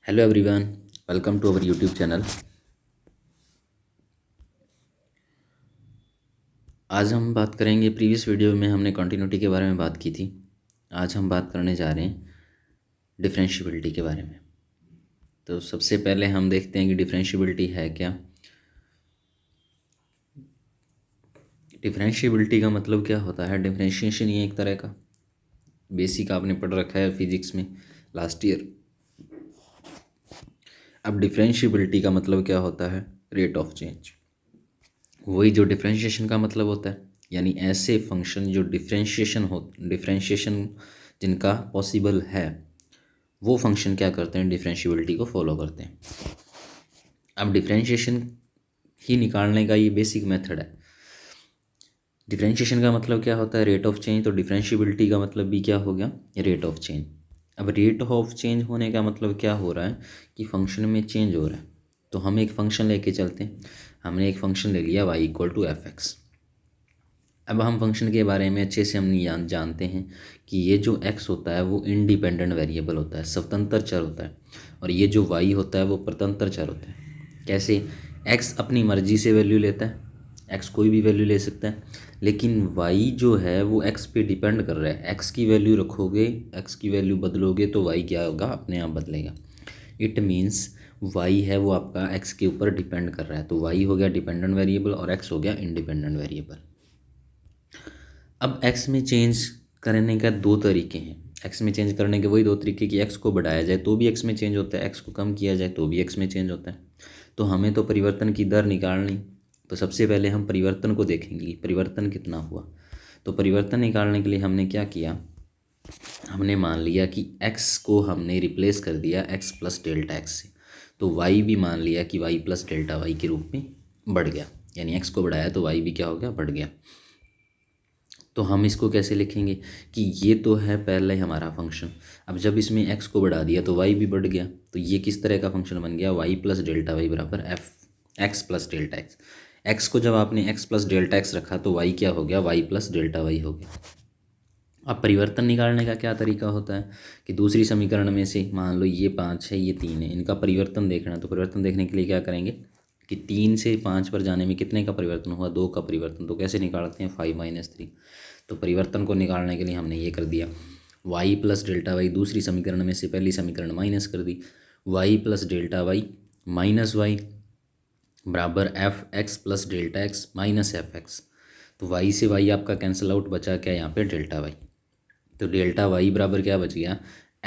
Hello everyone, welcome to our YouTube channel. आज हम बात करेंगे, प्रीवियस वीडियो में हमने कॉन्टिन्यूटी के बारे में बात की थी। आज हम बात करने जा रहे हैं डिफरेंशियबिलिटी के बारे में। तो सबसे पहले हम देखते हैं कि डिफरेंशियबिलिटी है क्या। डिफरेंशियबिलिटी का मतलब क्या होता है। डिफरेंशिएशन ये एक तरह का बेसिक आपने पढ़ रखा है फिजिक्स में लास्ट ईयर। अब डिफरेंशियबिलिटी का मतलब क्या होता है, रेट ऑफ चेंज। वही जो डिफरेंशिएशन का मतलब होता है, यानी ऐसे फंक्शन जो डिफरेंशिएशन जिनका पॉसिबल है, वो फंक्शन क्या करते हैं, डिफरेंशियबिलिटी को फॉलो करते हैं। अब डिफरेंशिएशन ही निकालने का ये बेसिक मेथड है। डिफरेंशिएशन का मतलब क्या होता है, रेट ऑफ चेंज। तो डिफरेंशियबिलिटी का मतलब भी क्या हो गया, रेट ऑफ चेंज। अब रेट ऑफ चेंज होने का मतलब क्या हो रहा है कि फंक्शन में चेंज हो रहा है। तो हम एक फंक्शन लेके चलते हैं। हमने एक फंक्शन ले लिया y=f(x). अब हम फंक्शन के बारे में अच्छे से हम जानते हैं कि ये जो x होता है वो इंडिपेंडेंट वेरिएबल होता है, स्वतंत्र चर होता है। और ये जो y होता है वो स्वतंत्र चर होता है। कैसे? x अपनी मर्जी से वैल्यू लेता है, x कोई भी वैल्यू ले सकता है, लेकिन y जो है वो x पे डिपेंड कर रहा है। x की वैल्यू रखोगे, x की वैल्यू बदलोगे तो y क्या होगा, अपने आप बदलेगा। इट मीन्स y है वो आपका x के ऊपर डिपेंड कर रहा है। तो y हो गया डिपेंडेंट वेरिएबल और x हो गया इंडिपेंडेंट वेरिएबल। अब x में चेंज करने का दो तरीके हैं। x में चेंज करने के वही दो तरीके कि x को बढ़ाया जाए तो भी x में चेंज होता है, x को कम किया जाए तो भी x में चेंज होता है। तो हमें तो परिवर्तन की दर निकालनी, तो सबसे पहले हम परिवर्तन को देखेंगे, परिवर्तन कितना हुआ। तो परिवर्तन निकालने के लिए हमने क्या किया, हमने मान लिया कि x को हमने रिप्लेस कर दिया x प्लस डेल्टा x से। तो y भी मान लिया कि y प्लस डेल्टा y के रूप में बढ़ गया, यानी x को बढ़ाया तो y भी क्या हो गया, बढ़ गया। तो हम इसको कैसे लिखेंगे कि ये तो है पहले हमारा फंक्शन। अब जब इसमें x को बढ़ा दिया तो y भी बढ़ गया। तो ये किस तरह का फंक्शन बन गया, y प्लस डेल्टा वाई बराबर x plus delta x. x को जब आपने x प्लस डेल्टा एक्स रखा तो y क्या हो गया, y प्लस डेल्टा वाई हो गया। अब परिवर्तन निकालने का क्या तरीका होता है कि दूसरी समीकरण में से मान लो ये 5 है, ये 3 है, इनका परिवर्तन देखना है। तो परिवर्तन देखने के लिए क्या करेंगे कि 3 से 5 पर जाने में कितने का परिवर्तन हुआ, 2 का परिवर्तन। तो कैसे निकालते हैं, 5 - 3। तो परिवर्तन को निकालने के लिए हमने ये कर दिया, y प्लस डेल्टा वाई दूसरी समीकरण में से पहली समीकरण माइनस कर दी, y plus delta y minus Y बराबर f(x) plus delta x minus f(x). तो y से y आपका कैंसिल आउट, बचा क्या यहाँ पे, डेल्टा वाई। तो डेल्टा वाई बराबर क्या बच गया,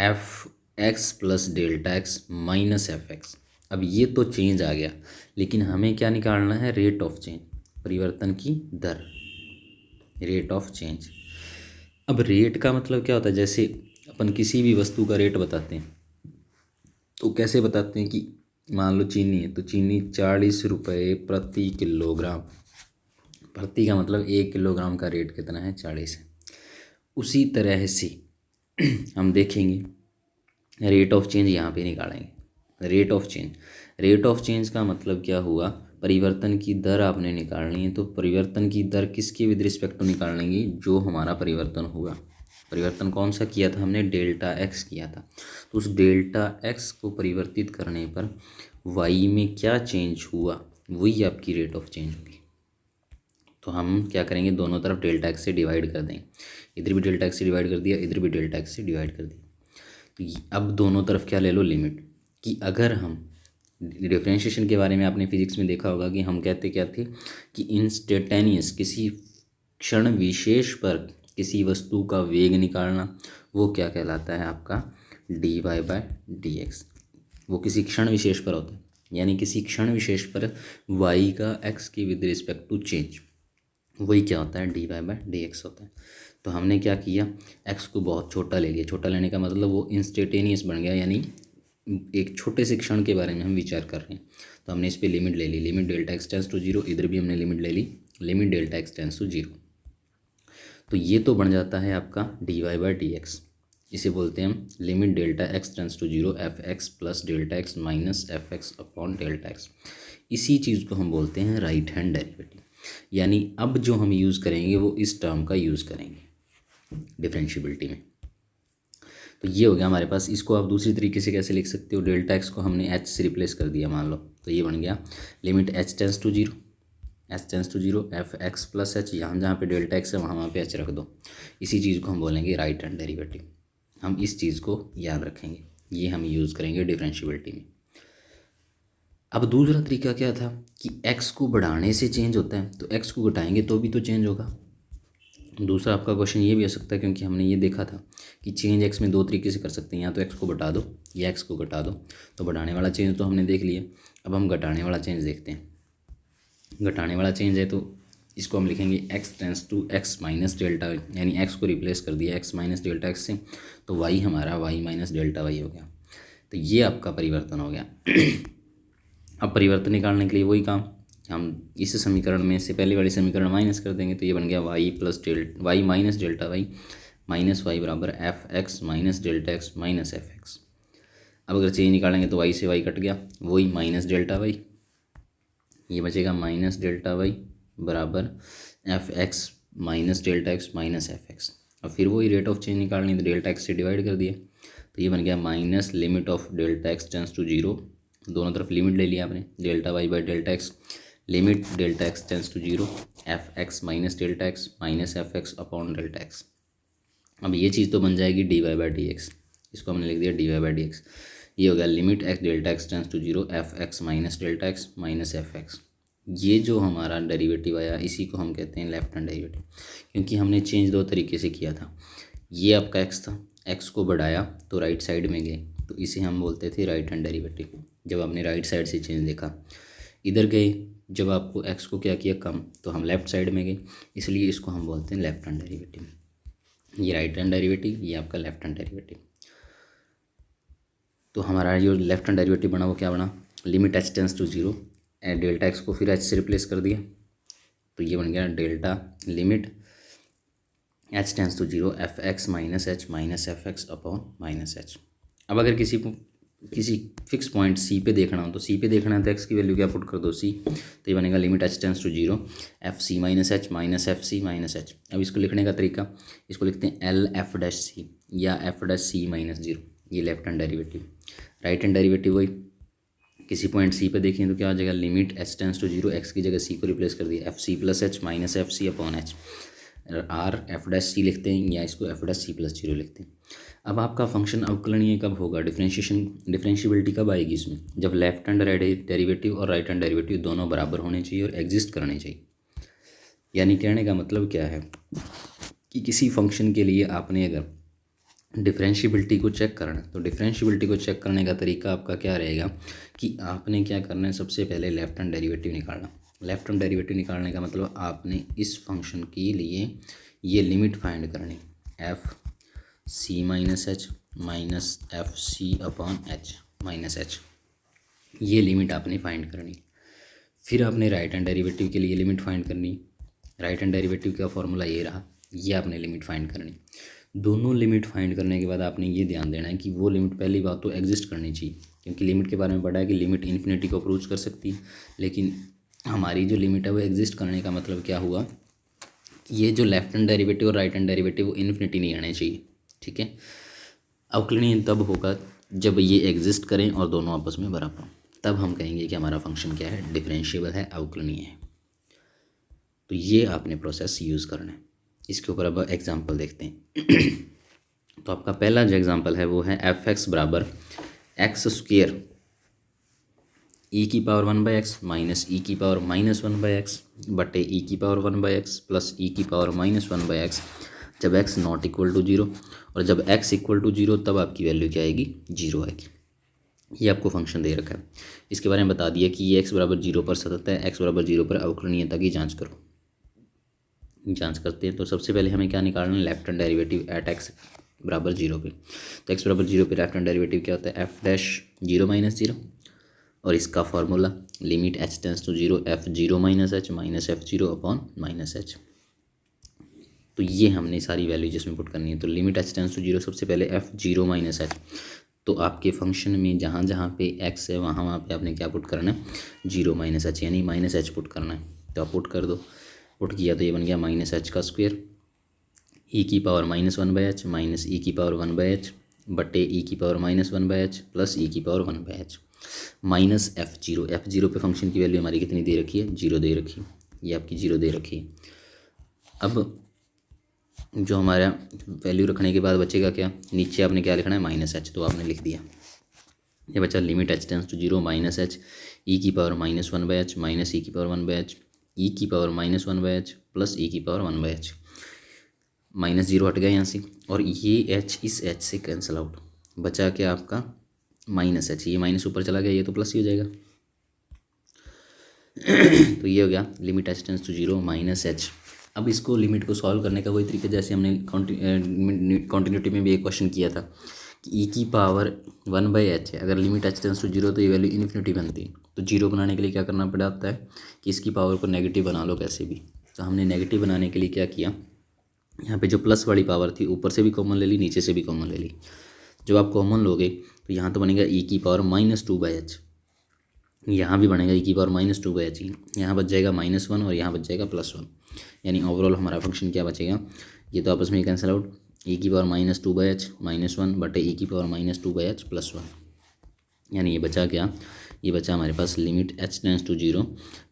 f(x) plus delta x minus f(x). अब ये तो चेंज आ गया, लेकिन हमें क्या निकालना है, रेट ऑफ चेंज, परिवर्तन की दर, रेट ऑफ चेंज। अब रेट का मतलब क्या होता है, जैसे अपन किसी भी वस्तु का रेट बताते हैं तो कैसे बताते हैं कि मान लो चीनी है तो चीनी 40 रुपये प्रति किलोग्राम। प्रति का मतलब 1 किलोग्राम का रेट कितना है, 40 है। उसी तरह से हम देखेंगे रेट ऑफ चेंज यहाँ पे निकालेंगे। Rate of change, rate of change का मतलब क्या हुआ, परिवर्तन की दर आपने निकालनी है। तो परिवर्तन की दर किसकी विद रिस्पेक्ट टू निकालेंगे, जो हमारा परिवर्तन हुआ। परिवर्तन कौन सा किया था हमने, डेल्टा एक्स किया था। तो उस डेल्टा एक्स को परिवर्तित करने पर वाई में क्या चेंज हुआ, वही आपकी रेट ऑफ चेंज होगी। तो हम क्या करेंगे, दोनों तरफ डेल्टा एक्स से डिवाइड कर देंगे। इधर भी डेल्टा एक्स से डिवाइड कर दिया, इधर भी डेल्टा एक्स से डिवाइड कर दिया। तो अब दोनों तरफ क्या ले लो, लिमिट। कि अगर हम डिफरेंशिएशन के बारे में आपने फिजिक्स में देखा होगा कि हम कहते क्या थे कि इंस्टेंटेनियस, किसी क्षण विशेष पर किसी वस्तु का वेग निकालना, वो क्या कहलाता है आपका, dy/dx। वो किसी क्षण विशेष पर होता है, यानी किसी क्षण विशेष पर y का x की विद रिस्पेक्ट टू चेंज, वही क्या होता है, dy/dx होता है। तो हमने क्या किया, x को बहुत छोटा ले लिया। छोटा लेने का मतलब वो इंस्टेंटेनियस बन गया, यानी एक छोटे से क्षण के बारे में हम विचार कर रहे हैं। तो हमने इस पर लिमिट ले ली, limit delta x tends to zero. इधर भी हमने लिमिट ले ली, limit delta x tends to zero. तो ये तो बन जाता है आपका dy/dx। इसे बोलते हैं हम limit delta x tends to zero f(x) plus delta x minus f(x) upon delta x. इसी चीज़ को हम बोलते हैं राइट हैंड डेरिवेटिव। यानी अब जो हम यूज़ करेंगे वो इस टर्म का यूज़ करेंगे डिफरेंशियबिलिटी में। तो ये हो गया हमारे पास। इसको आप दूसरी तरीके से कैसे लिख सकते हो, डेल्टा एक्स को हमने एच से रिप्लेस कर दिया मान लो, तो ये बन गया limit H tends to zero, h tends to zero f x plus h, यहाँ जहाँ पे डेल्टा एक्स है वहाँ पे एच रख दो। इसी चीज़ को हम बोलेंगे राइट हैंड डेरिवेटिव। हम इस चीज़ को याद रखेंगे, ये हम यूज़ करेंगे डिफरेंशियबिलिटी में। अब दूसरा तरीका क्या था कि x को बढ़ाने से चेंज होता है, तो x को घटाएंगे तो भी तो चेंज होगा। दूसरा आपका क्वेश्चन ये भी हो सकता है, क्योंकि हमने ये देखा था कि चेंज x में दो तरीके से कर सकते हैं, या तो x को बढ़ा दो या x को घटा दो। तो बढ़ाने वाला चेंज तो हमने देख लिया, अब हम घटाने वाला चेंज देखते हैं। घटाने वाला चेंज है तो इसको हम लिखेंगे x tends to x minus delta, यानी x को रिप्लेस कर दिया x माइनस डेल्टा एक्स से, तो y हमारा y माइनस डेल्टा y हो गया। तो ये आपका परिवर्तन हो गया। अब परिवर्तन निकालने के लिए वही काम, हम इस समीकरण में से पहले वाली समीकरण माइनस कर देंगे, तो ये बन गया y plus y minus delta y minus Y बराबर F x minus delta x minus F X. अब अगर चेंज निकालेंगे तो y से y कट गया, वही माइनस डेल्टा y, ये बचेगा माइनस डेल्टा y बराबर F x minus delta x minus F x. और फिर वही रेट ऑफ चेंज निकालनी, तो डेल्टा एक्स से डिवाइड कर दिया, तो ये बन गया minus limit of delta x tends to zero, दोनों तरफ लिमिट ले लिया आपने, delta y by delta x, limit delta x tends to zero f x minus delta x minus F x upon delta x. अब ये चीज़ तो बन जाएगी d y by d x, इसको हमने लिख दिया d y by d x. ये हो गया limit x delta x tends to zero f x minus delta x minus F x. ये जो हमारा डेरिवेटिव आया इसी को हम कहते हैं लेफ्ट हैंड डेरिवेटिव, क्योंकि हमने चेंज दो तरीके से किया था। ये आपका एक्स था, एक्स को बढ़ाया तो राइट साइड में गए, तो इसे हम बोलते थे राइट हैंड डेरिवेटिव। जब आपने राइट साइड से चेंज देखा, इधर गए जब आपको एक्स को क्या किया कम, तो हम लेफ़्ट साइड में गए, इसलिए इसको हम बोलते हैं लेफ्ट हैंड डेरिवेटिव। ये राइट हैंड डेरिवेटिव, ये आपका लेफ्ट हैंड डेरिवेटिव। तो हमारा जो लेफ्ट हैंड डेरिवेटिव बना वो क्या बना, limit H tends to zero, delta x को फिर एच से रिप्लेस कर दिया, तो ये बन गया delta limit H tends to zero f x minus F x upon minus h. अब अगर किसी को किसी फिक्स पॉइंट सी पे देखना हो, तो सी पे देखना है तो एक्स की वैल्यू क्या पुट कर दो सी, तो ये बनेगा limit H tends to zero f c minus h minus F c minus h. अब इसको लिखने का तरीका, इसको लिखते हैं एल एफ डैश सी या एफ डैश सी माइनस जीरो, ये left hand derivative. Right hand derivative वही, किसी पॉइंट सी पे देखें तो क्या हो जाएगा, limit H tends to zero, X की जगह सी को रिप्लेस कर दिया, F C plus H minus F C upon H, or F dash C लिखते हैं या इसको F dash C plus zero लिखते हैं। अब आपका फंक्शन अवकलनीय कब होगा, डिफरेंशियबिलिटी कब आएगी इसमें, जब लेफ्ट हैंड डेरिवेटिव और राइट हैंड डेरिवेटिव दोनों बराबर होने चाहिए और एग्जिस्ट करने चाहिए। यानी कहने का मतलब क्या है कि किसी फंक्शन के लिए आपने अगर डिफरेंशियबिलिटी को चेक करना है, तो डिफरेंशियबिलिटी को चेक करने का तरीका आपका क्या रहेगा कि आपने क्या करना है, सबसे पहले लेफ्ट हैंड डेरिवेटिव निकालना। लेफ्ट हैंड डेरिवेटिव निकालने का मतलब आपने इस फंक्शन के लिए ये लिमिट फाइंड करनी, f c minus h minus F C upon h minus h, ये लिमिट आपने फाइंड करनी। फिर आपने राइट हैंड डेरिवेटिव के लिए लिमिट फाइंड करनी, राइट हैंड डेरिवेटिव का फॉर्मूला ये रहा, ये आपने लिमिट फाइंड करनी। दोनों लिमिट फाइंड करने के बाद आपने ये ध्यान देना है कि वो लिमिट पहली बात तो एग्जिस्ट करनी चाहिए, क्योंकि लिमिट के बारे में पढ़ा है कि लिमिट इन्फिनिटी को अप्रोच कर सकती है, लेकिन हमारी जो लिमिट है वो एग्जिस्ट करने का मतलब क्या हुआ, ये जो लेफ्ट हैंड डेरिवेटिव और राइट हैंड डेरिवेटिव वो इन्फिनिटी नहीं आने चाहिए। ठीक है, अवकलनीय तब होगा जब ये एग्जिस्ट करें और दोनों आपस में बराबर, तब हम कहेंगे कि हमारा फंक्शन क्या है, डिफरेंशिएबल है, अवकलनीय है। तो ये आपने प्रोसेस यूज़ करना है। इसके ऊपर अब एग्जांपल देखते हैं। तो आपका पहला जो एग्जांपल है वो है एफ एक्स बराबर एक्स स्क्वेयर ई की पावर 1/x माइनस ई की पावर माइनस 1/x बटे ई की पावर 1/x प्लस ई की पावर माइनस 1/x, जब x not equal to zero, और जब x इक्वल टू जीरो तब आपकी वैल्यू क्या आएगी, जीरो आएगी। ये आपको फंक्शन दे रखा है, इसके बारे में बता दिया कि ये x बराबर जीरो पर सतत है, x बराबर जीरो पर अवकलनीयता की जांच करो। जांच करते हैं तो सबसे पहले हमें क्या निकालना है, left hand derivative at x बराबर जीरो पे। तो x बराबर जीरो पे लेफ्ट हैंड डेरिवेटिव क्या होता है, f dash zero minus zero, और इसका formula limit H tends to zero f zero minus h minus f zero upon minus h. तो ये हमने सारी वैल्यू जिसमें पुट करनी है, तो limit H tends to zero, सबसे पहले एफ जीरो माइनस एच, तो आपके फंक्शन में जहाँ जहाँ पे एक्स है वहाँ वहाँ पे आपने क्या पुट करना है, जीरो माइनस एच, यानी माइनस एच पुट करना है। तो आप पुट कर दो, पुट किया तो ये बन गया माइनस एच का स्क्वायर ई की power minus 1/h minus E की पावर 1/h बटे ई की पावर -1/h प्लस ई की पावर 1/h माइनस F0 पे फंक्शन की वैल्यू हमारी कितनी दे रखी है, 0 दे रखी है, ये आपकी 0 दे रखी है। अब जो हमारा वैल्यू रखने के बाद बचेगा क्या, नीचे आपने क्या लिखना है -h, तो आपने लिख दिया। ये बचा limit h tends to 0 -h e की पावर -1/h माइनस ई की पावर 1/h ई की पावर -1/h प्लस ई की पावर 1/h। -0 हट गया यहाँ से और ये h इस h से कैंसिल आउट, बचा क्या आपका -h, ये माइनस ऊपर चला गया, ये तो प्लस ही हो जाएगा। तो ये हो गया limit h tends to 0 -h। अब इसको लिमिट को सॉल्व करने का वही तरीका जैसे हमने कॉन्टिन्यूटी में भी एक क्वेश्चन किया था कि ई की पावर 1/h है, अगर लिमिट h टेंस टू 0 तो ये वैल्यू इन्फिनिटी बनती है। तो 0 बनाने के लिए क्या करना पड़ता है कि इसकी पावर को नेगेटिव बना लो कैसे भी। तो हमने नेगेटिव बनाने के लिए क्या किया, यहाँ पे जो प्लस वाली पावर थी ऊपर से भी कॉमन ले ली, नीचे से भी कॉमन ले ली। जब आप कॉमन लोगे तो यहाँ तो बनेगा ई की पावर -2/h, यहाँ भी बनेगा ई की पावर -2/h, यहाँ बच जाएगा -1 और यहाँ बच जाएगा +1, यानी ओवरऑल हमारा फंक्शन क्या बचेगा, ये तो आपस में कैंसिल आउट, ई की पावर -2/h -1 बटे ई की पावर -2/h +1, यानी ये बचा क्या, ये बचा हमारे पास limit h tends to 0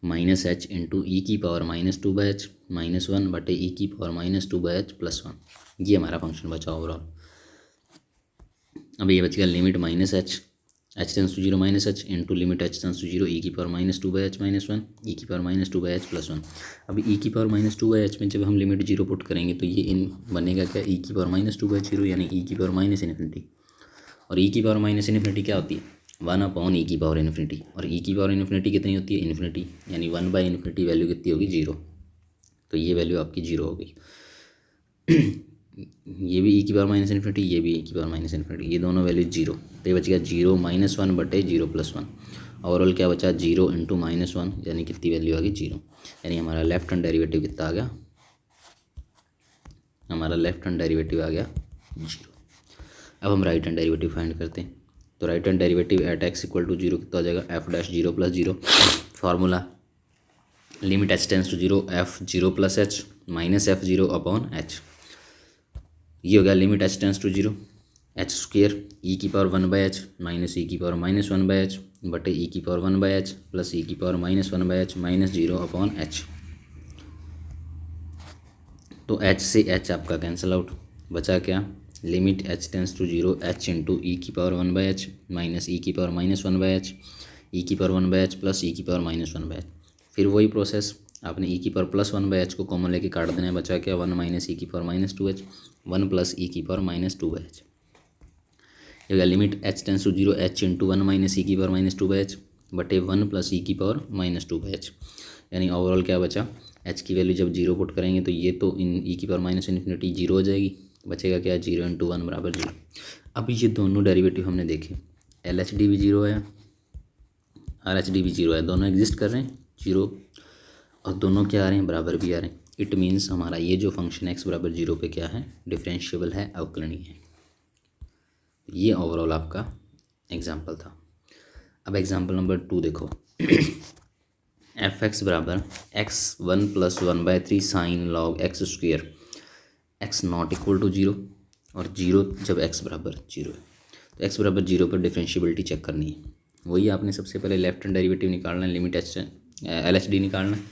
-h into E की पावर -2/h -1 बटे ई की पावर -2/h +1, ये हमारा फंक्शन बचा ओवरऑल। अब ये बच गया limit -h tends to 0 -h into limit h tends to 0 e की पावर -2/h -1 ई की पावर -2/h +1। अब ई की पावर -2/h में जब हम लिमिट 0 पुट करेंगे तो ये इन बनेगा क्या, ई की पावर -2/0 यानी ई की पावर -इन्फिनिटी, और ई की पावर -इन्फिनिटी क्या होती है, 1/e की पावर इन्फिनिटी, और ई की पावर इन्फिनिटी कितनी होती है, इन्फिनिटी, यानी 1/∞ वैल्यू कितनी होगी, 0। तो ये वैल्यू आपकी 0 हो गई। ये भी ई की पावर -इन्फिनिटी, ये भी ई की पावर -इन्फिनिटी, ये दोनों वैल्यू 0। तो ये बच गया 0 -1 बटे 0 +1, ओवरऑल क्या बचा 0 इंटू -1, यानी कितनी वैल्यू आ गई 0, यानी हमारा लेफ्ट हैंड डेरिवेटिव कितना आ गया, हमारा लेफ्ट हैंड डेरिवेटिव आ गया 0। अब हम राइट हैंड डेरिवेटिव फाइंड करते हैं। तो right hand derivative at x = 0 कितना हो जाएगा, f'(0 + 0) formula limit h tends to 0 f0 + h minus f0/h। ये हो गया limit h tends to 0 h² e की पावर 1/h माइनस ई की पावर -1/h बटे ई की पावर 1/h प्लस ई की पावर -1/h माइनस 0/h। तो h से h आपका कैंसिल आउट, बचा क्या, limit h tends to 0 h into E की पावर 1/h माइनस ई की पावर -1/h ई की पावर 1/h प्लस ई की पावर -1/h। फिर वही प्रोसेस, आपने ई की पावर +1/h को कॉमन लेके काट देना है, बचा क्या 1 माइनस ई की पावर -2h 1 प्लस ई की पावर -2h। ये होगा limit h tends to 0 h into 1 minus E की पावर -2h बटे 1 प्लस ई की पावर -2h, यानी ओवरऑल क्या बचा, h की वैल्यू जब 0 पुट करेंगे तो ये तो इन ई की पावर -इन्फिनिटी 0 हो जाएगी, बचेगा क्या 0 इंटू 1 बराबर 0। अब ये दोनों डेरिवेटिव हमने देखे, LHD भी 0 है, RHD भी 0 है, दोनों एग्जिस्ट कर रहे हैं 0, और दोनों क्या आ रहे हैं, बराबर भी आ रहे हैं। इट मीन्स हमारा ये जो फंक्शन x = 0 पे क्या है, डिफरेंशिएबल है, अवकलनीय है। ये ओवरऑल आपका एग्जाम्पल था। अब एग्जाम्पल नंबर 2 देखो, f(x) = x1 + 1/3 sin log x², x not equal to 0 और 0 जब x = 0 है। तो x = 0 पर डिफरेंशिएबिलिटी चेक करनी है, वही आपने सबसे पहले लेफ्ट हैंड डेरिवेटिव निकालना है, लिमिट LHD निकालना है,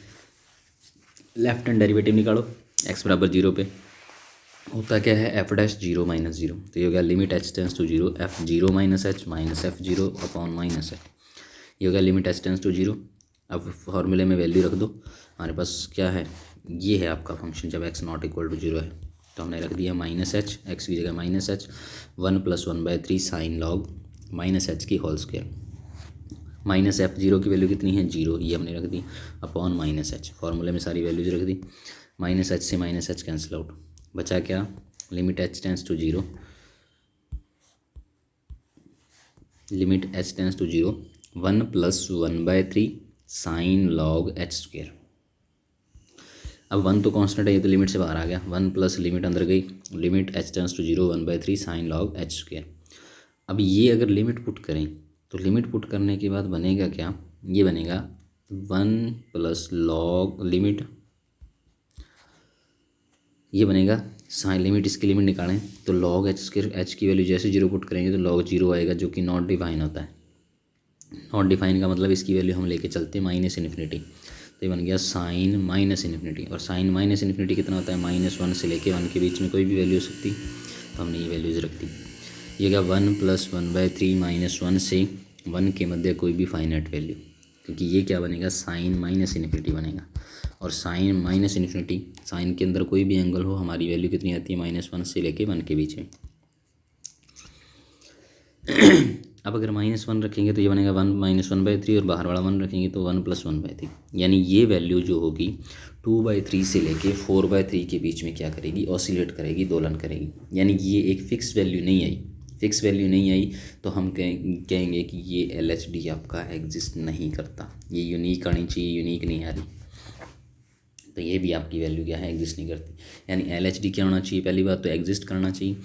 लेफ्ट हैंड डेरिवेटिव निकालो, x = 0 पे होता क्या है, f'(0 - 0), तो ये हो गया limit h tends to 0 f0 - h minus f0/-h। ये हो गया लिमिट h टेंस टू 0। अब फॉर्मूले में वैल्यू रख दो, हमारे पास क्या है, ये है आपका फंक्शन जब x नॉट इक्वल टू 0 है, तो हमने रख दिया -h, x की जगह -h 1 + 1/3 साइन लॉग -h की होल स्क्वायर, माइनस f0 की वैल्यू कितनी है 0, ये हमने रख दी अपॉन -h, फार्मूले में सारी वैल्यूज रख दी, -h से -h कैंसिल आउट, बचा क्या, limit h tends to 0 1 + 1/3 sine log h²। अब 1 तो कांस्टेंट है, ये तो लिमिट से बाहर आ गया, 1 प्लस लिमिट अंदर गई, limit h tends to 0 1/3 sine log h²। अब ये अगर लिमिट पुट करें तो लिमिट पुट करने के बाद बनेगा क्या, ये बनेगा 1 + log लिमिट, ये बनेगा साइन लिमिट, इसकी लिमिट निकालें तो लॉग एच की वैल्यू जैसे जीरो पुट करेंगे तो लॉग जीरो आएगा, जो कि नॉट डिफाइन होता है। नॉट डिफाइन का मतलब इसकी वैल्यू हम लेके चलते हैं माइनस इन्फिनिटी, तो ये बन गया साइन माइनस इन्फिनिटी। और साइन माइनस इन्फिनिटी कितना होता है, -1 से लेके 1 के बीच में कोई भी वैल्यू हो सकती, तो हमने ये वैल्यूज़ रख दी। ये क्या 1 + 1/3 -1 से 1 के मध्य कोई भी फाइनाइट वैल्यू, क्योंकि ये क्या बनेगा, साइन माइनस इन्फिनिटी बनेगा। और साइन माइनस इन्फिनिटी, साइन के अंदर कोई भी एंगल हो, हमारी वैल्यू कितनी आती है, -1 से लेके 1 के बीच में। अब अगर -1 रखेंगे तो ये बनेगा 1 - 1/3, और बाहर वाला 1 रखेंगे तो 1 + 1/3, यानी ये वैल्यू जो होगी 2/3 से लेके 4/3 के बीच में क्या करेगी, ऑसिलेट करेगी, दोलन करेगी। यानी ये एक फ़िक्स वैल्यू नहीं आई, फ़िक्स वैल्यू नहीं आई तो हम कहेंगे कि ये LHD आपका एग्जिस्ट नहीं करता, ये यूनिक आनी चाहिए, यूनिक नहीं आ रही, तो ये भी आपकी वैल्यू क्या है, एग्जिस्ट नहीं करती। यानी LHD क्या होना चाहिए, पहली बात तो एग्जिस्ट करना चाहिए।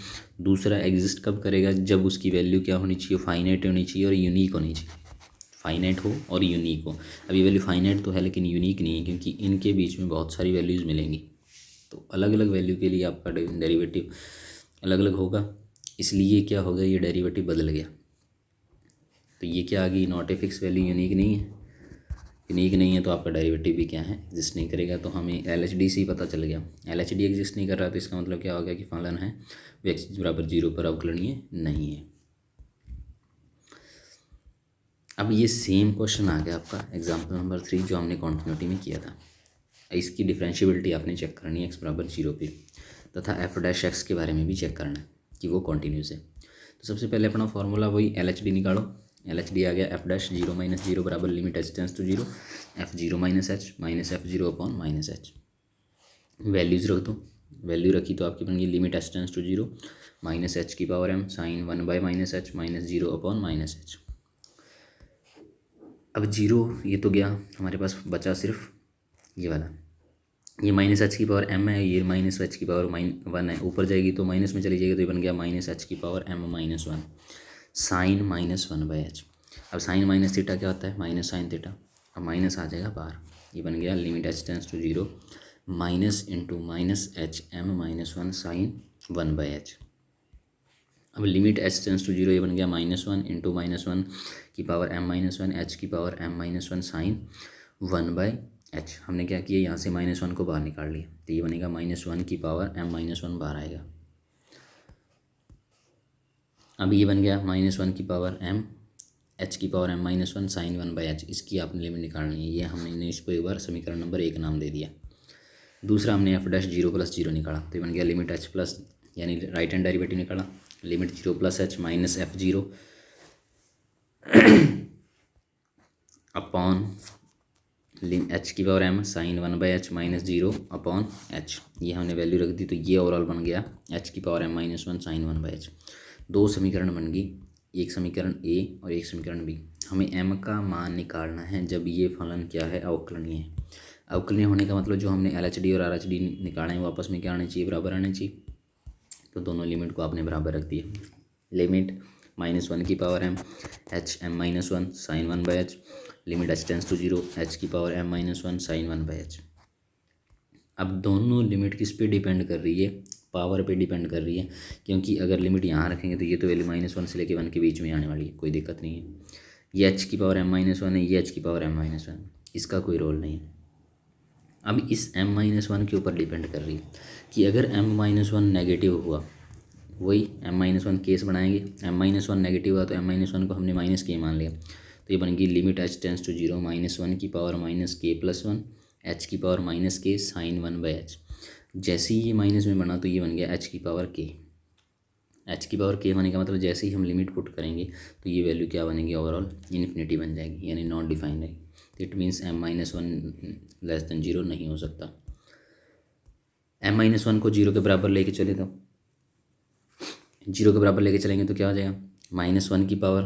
दूसरा, एग्जिस्ट कब करेगा, जब उसकी वैल्यू क्या होनी चाहिए, फाइनाइट होनी चाहिए और यूनिक होनी चाहिए। फाइनाइट हो और यूनिक हो। अब ये वैल्यू फाइनाइट तो है लेकिन यूनिक नहीं है, क्योंकि इनके बीच में बहुत सारी वैल्यूज़ मिलेंगी, तो अलग अलग वैल्यू के लिए आपका डेरिवेटिव अलग अलग होगा, इसलिए क्या होगा, ये डेरिवेटिव बदल गया। तो ये क्या आ गई, not a fix value, unique नहीं है। यूनिक नहीं है तो आपका डेरिवेटिव भी क्या है, एग्जिस्ट नहीं करेगा। तो हमें LHD से ही पता चल गया, LHD एग्जिस्ट नहीं कर रहा, तो इसका मतलब क्या हो गया कि फलन है वो x = 0 पर अवकलनीय नहीं है। अब ये सेम क्वेश्चन आ गया आपका एग्जाम्पल नंबर 3 जो हमने कॉन्टिन्यूटी में किया था। इसकी डिफरेंशिएबिलिटी आपने चेक करनी है x = 0 पे, तथा f' के बारे में भी चेक करना है कि वो कॉन्टीन्यूस है। तो सबसे पहले अपना फॉर्मूला वही LHD निकालो। LHD आ गया f' 0 - 0 बराबर limit h tends to 0 f0 - h -f0/-h। Values रख दो, वैल्यू रखी तो आपकी बन गई limit h tends to 0 -h⁻m sin 1/-h -0/-h। अब 0 ये तो गया, हमारे पास बचा सिर्फ ये वाला, ये -h⁻m है, ये -h⁻1 है, ऊपर जाएगी तो माइनस में चली जाएगी, तो ये बन गया -h⁻m-1 साइन -1/h। अब साइन माइनस थीटा क्या होता है, माइनस साइन थीटा, अब माइनस आ जाएगा बाहर, ये बन गया limit h tends to 0 -(-h_m−1 sine 1/h। अब लिमिट h टेंड्स टू 0 ये बन गया -1 × -1 की power m-1 h⁻m-1 sine 1/h। हमने क्या किया, यहाँ से -1 को बाहर निकाल लिया, तो ये बनेगा -1 की पावर m-1 बाहर आएगा। अब ये बन गया -1 की पावर h⁻m-1 साइन 1/h। इसकी आपने लिमिट निकालनी है, ये हमने इसको एक बार समीकरण नंबर 1 नाम दे दिया। दूसरा हमने f' 0 + 0 निकाला, तो ये बन गया लिमिट h प्लस, यानी राइट हैंड डेरिवेटिव निकाला, limit 0 + h minus f0 upon h⁻m sine 1/h -0/h। ये हमने वैल्यू रख दी, तो ये ओवरऑल बन गया h⁻m-1 साइन 1/h। दो समीकरण बन गई, एक समीकरण A और एक समीकरण B। हमें m का मान निकालना है जब ये फलन क्या है, अवकलनीय है। अवकलनीय होने का मतलब जो हमने LHD और RHD निकाले हैं वो आपस में क्या आने चाहिए, बराबर आने चाहिए। तो दोनों लिमिट को आपने बराबर रख दिया, लिमिट -1 की power m h⁻m-1 sine 1/h, limit h tends to 0 h⁻m-1 sine 1/h। अब दोनों लिमिट किस पे डिपेंड कर रही है, पावर पे डिपेंड कर रही है, क्योंकि अगर लिमिट यहाँ रखेंगे तो ये तो वैल्यू -1 से लेके 1 के बीच में आने वाली है, कोई दिक्कत नहीं है। ये h⁻m-1 है, ये h⁻m-1, इसका कोई रोल नहीं है। अब इस m-1 के ऊपर डिपेंड कर रही है कि अगर m-1 नेगेटिव हुआ, वही m-1 केस बनाएंगे, m-1 नेगेटिव हुआ तो m-1 को हमने माइनस के मान लिया, तो ये बनेगी लिमिट h टेंड्स टू 0 -1 की पावर -k+1 h की पावर -k साइन 1/h। जैसे ही ये माइनस में बना तो ये बन गया h की पावर k। h की पावर k होने का मतलब जैसे ही हम लिमिट पुट करेंगे तो ये वैल्यू क्या बनेगी, ओवरऑल इन्फिनिटी बन जाएगी, यानी नॉट डिफाइंड है। इट मीन्स m-1 << 0 नहीं हो सकता। m-1 को 0 के बराबर लेके चले तो 0 के बराबर लेके चलेंगे तो क्या हो जाएगा, -1 की पावर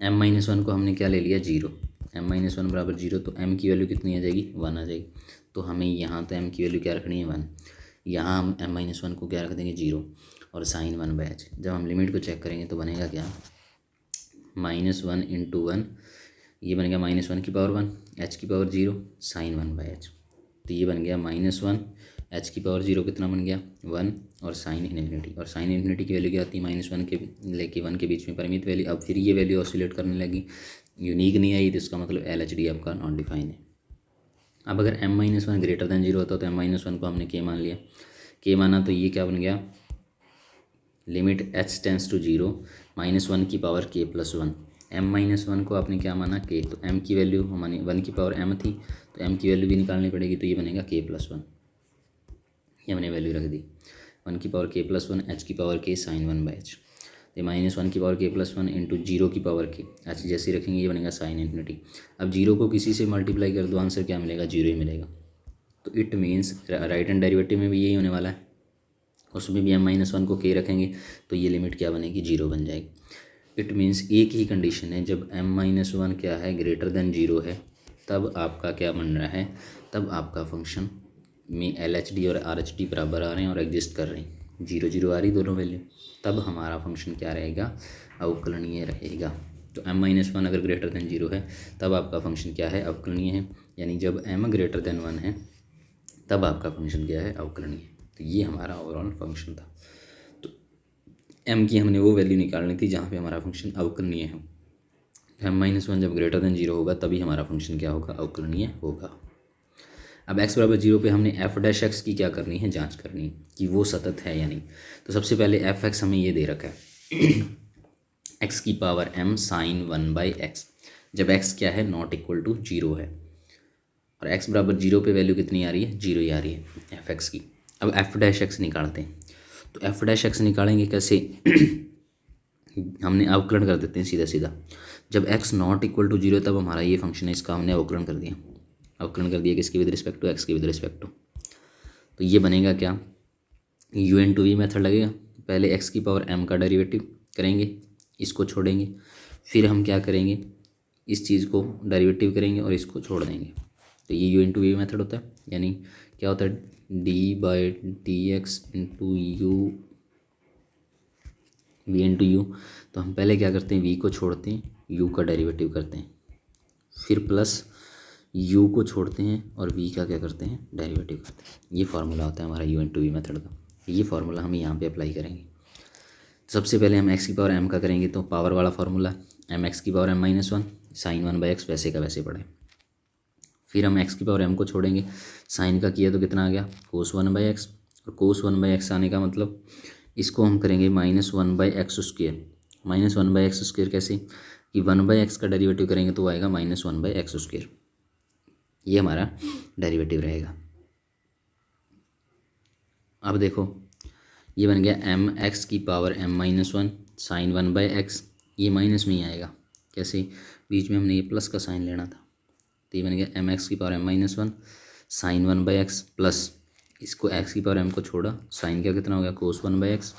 m-1 को हमने क्या ले लिया, 0, m-1 बराबर 0, तो m की वैल्यू कितनी आ जाएगी, 1 आ जाएगी। तो हमें यहाँ तो m की वैल्यू क्या रखनी है, 1, यहाँ हम m-1 को क्या रख देंगे, 0 और साइन 1/h। जब हम लिमिट को चेक करेंगे तो बनेगा क्या, -1 × 1, ये बन गया -1 की पावर 1 h की पावर 0 साइन 1/h। तो ये बन गया -1 एच की पावर 0 कितना बन गया 1 और साइन इन्फिनिटी, और साइन इन्फिनिटी की वैल्यू क्या आती है -1 के लेके 1 के बीच में परिमित वैल्यू। अब फिर ये वैल्यू ऑसिलेट करने लगी, यूनिक नहीं आई, तो इसका मतलब LHD आपका नॉन डिफाइन है। अब अगर m-1 ग्रेटर देन 0 होता तो m-1 को हमने k मान लिया, k माना तो ये क्या बन गया लिमिट h टेंस टू 0 -1 की पावर k प्लस 1। m-1 को आपने क्या माना k, तो m की वैल्यू मानी 1 की पावर m थी, तो m की वैल्यू भी निकालनी पड़ेगी, तो ये बनेगा k प्लस 1। ये हमने वैल्यू रख दी 1 की पावर k प्लस 1 h की पावर k साइन 1/h, तो -1 की पावर k प्लस 1 इंटू 0 की पावर k h जैसे रखेंगे ये बनेगा साइन इन्फिनिटी। अब 0 को किसी से मल्टीप्लाई कर दो, आंसर क्या मिलेगा 0 ही मिलेगा। तो it means right hand derivative में भी यही होने वाला है, उसमें भी m-1 को k रखेंगे तो ये लिमिट क्या बनेगी 0 बन जाएगी। इट मीन्स एक ही कंडीशन है, जब m-1 क्या है ग्रेटर देन 0 है तब आपका क्या बन रहा है, तब आपका फंक्शन में LHD और RH बराबर आ रहे हैं और एग्जिस्ट कर रहे हैं, 0 0 आ रही दोनों वैल्यू, तब हमारा फंक्शन क्या रहेगा अवकलनीय रहेगा। तो m-1 अगर ग्रेटर देन 0 है तब आपका फंक्शन क्या है अवकलनीय है, यानी जब m ग्रेटर देन 1 है तब आपका फंक्शन क्या है अवकलनीय। तो ये हमारा ओवरऑल फंक्शन था। तो m की हमने वो वैल्यू निकालनी थी जहाँ पे हमारा फंक्शन अवकलनीय है। m-1 जब ग्रेटर देन 0 होगा तभी हमारा फंक्शन क्या होगा अवकलनीय होगा। अब x बराबर 0 पे हमने f' की क्या करनी है जांच करनी है कि वो सतत है या नहीं। तो सबसे पहले f(x) हमें ये दे रखा है x की पावर m साइन 1/x, जब x क्या है नॉट इक्वल टू 0 है और x बराबर 0 पे वैल्यू कितनी आ रही है 0 ही आ रही है f(x) की। अब f' निकालते हैं, तो f' निकालेंगे कैसे हमने अवकलन कर देते हैं सीधा सीधा। जब x नॉट इक्वल टू 0 तब हमारा ये फंक्शन है, इसका हमने अवकलन कर दिया, अवकलन कर दिया किसके विद रिस्पेक्ट टू x के विद रिस्पेक्ट टू। तो ये बनेगा क्या u/v मेथड लगेगा, पहले x की पावर m का डेरिवेटिव करेंगे, इसको छोड़ेंगे, फिर हम क्या करेंगे इस चीज़ को डेरिवेटिव करेंगे और इसको छोड़ देंगे, तो ये u/v मेथड होता है। यानी क्या होता है d/dx इंटू u v/u। तो हम पहले क्या करते हैं v को छोड़ते हैं, u का डेरिवेटिव करते हैं, फिर प्लस u को छोड़ते हैं और v का क्या करते हैं डेरिवेटिव करते हैं। ये फार्मूला होता है हमारा u/v मेथड का, ये फार्मूला हम यहाँ पे अप्लाई करेंगे। सबसे पहले हम x की पावर m का करेंगे, तो पावर वाला फार्मूला mx की पावर m-1 साइन 1/x वैसे का वैसे पड़े। फिर हम x की पावर m को छोड़ेंगे, साइन का किया तो कितना आ गया कोस 1/x, और कोस 1/x आने का मतलब इसको हम करेंगे -1/x²। -1/x² कैसे कि 1/x का डेरिवेटिव करेंगे तो आएगा -1/x², ये हमारा डेरिवेटिव रहेगा। अब देखो ये बन गया mx की पावर m-1 साइन 1/x, ये माइनस में ही आएगा कैसे, बीच में हमने ये प्लस का साइन लेना था, तो ये बन गया mx की power m-1 sine 1/x plus इसको x की पावर m को छोड़ा, साइन का कितना हो गया कोस 1/x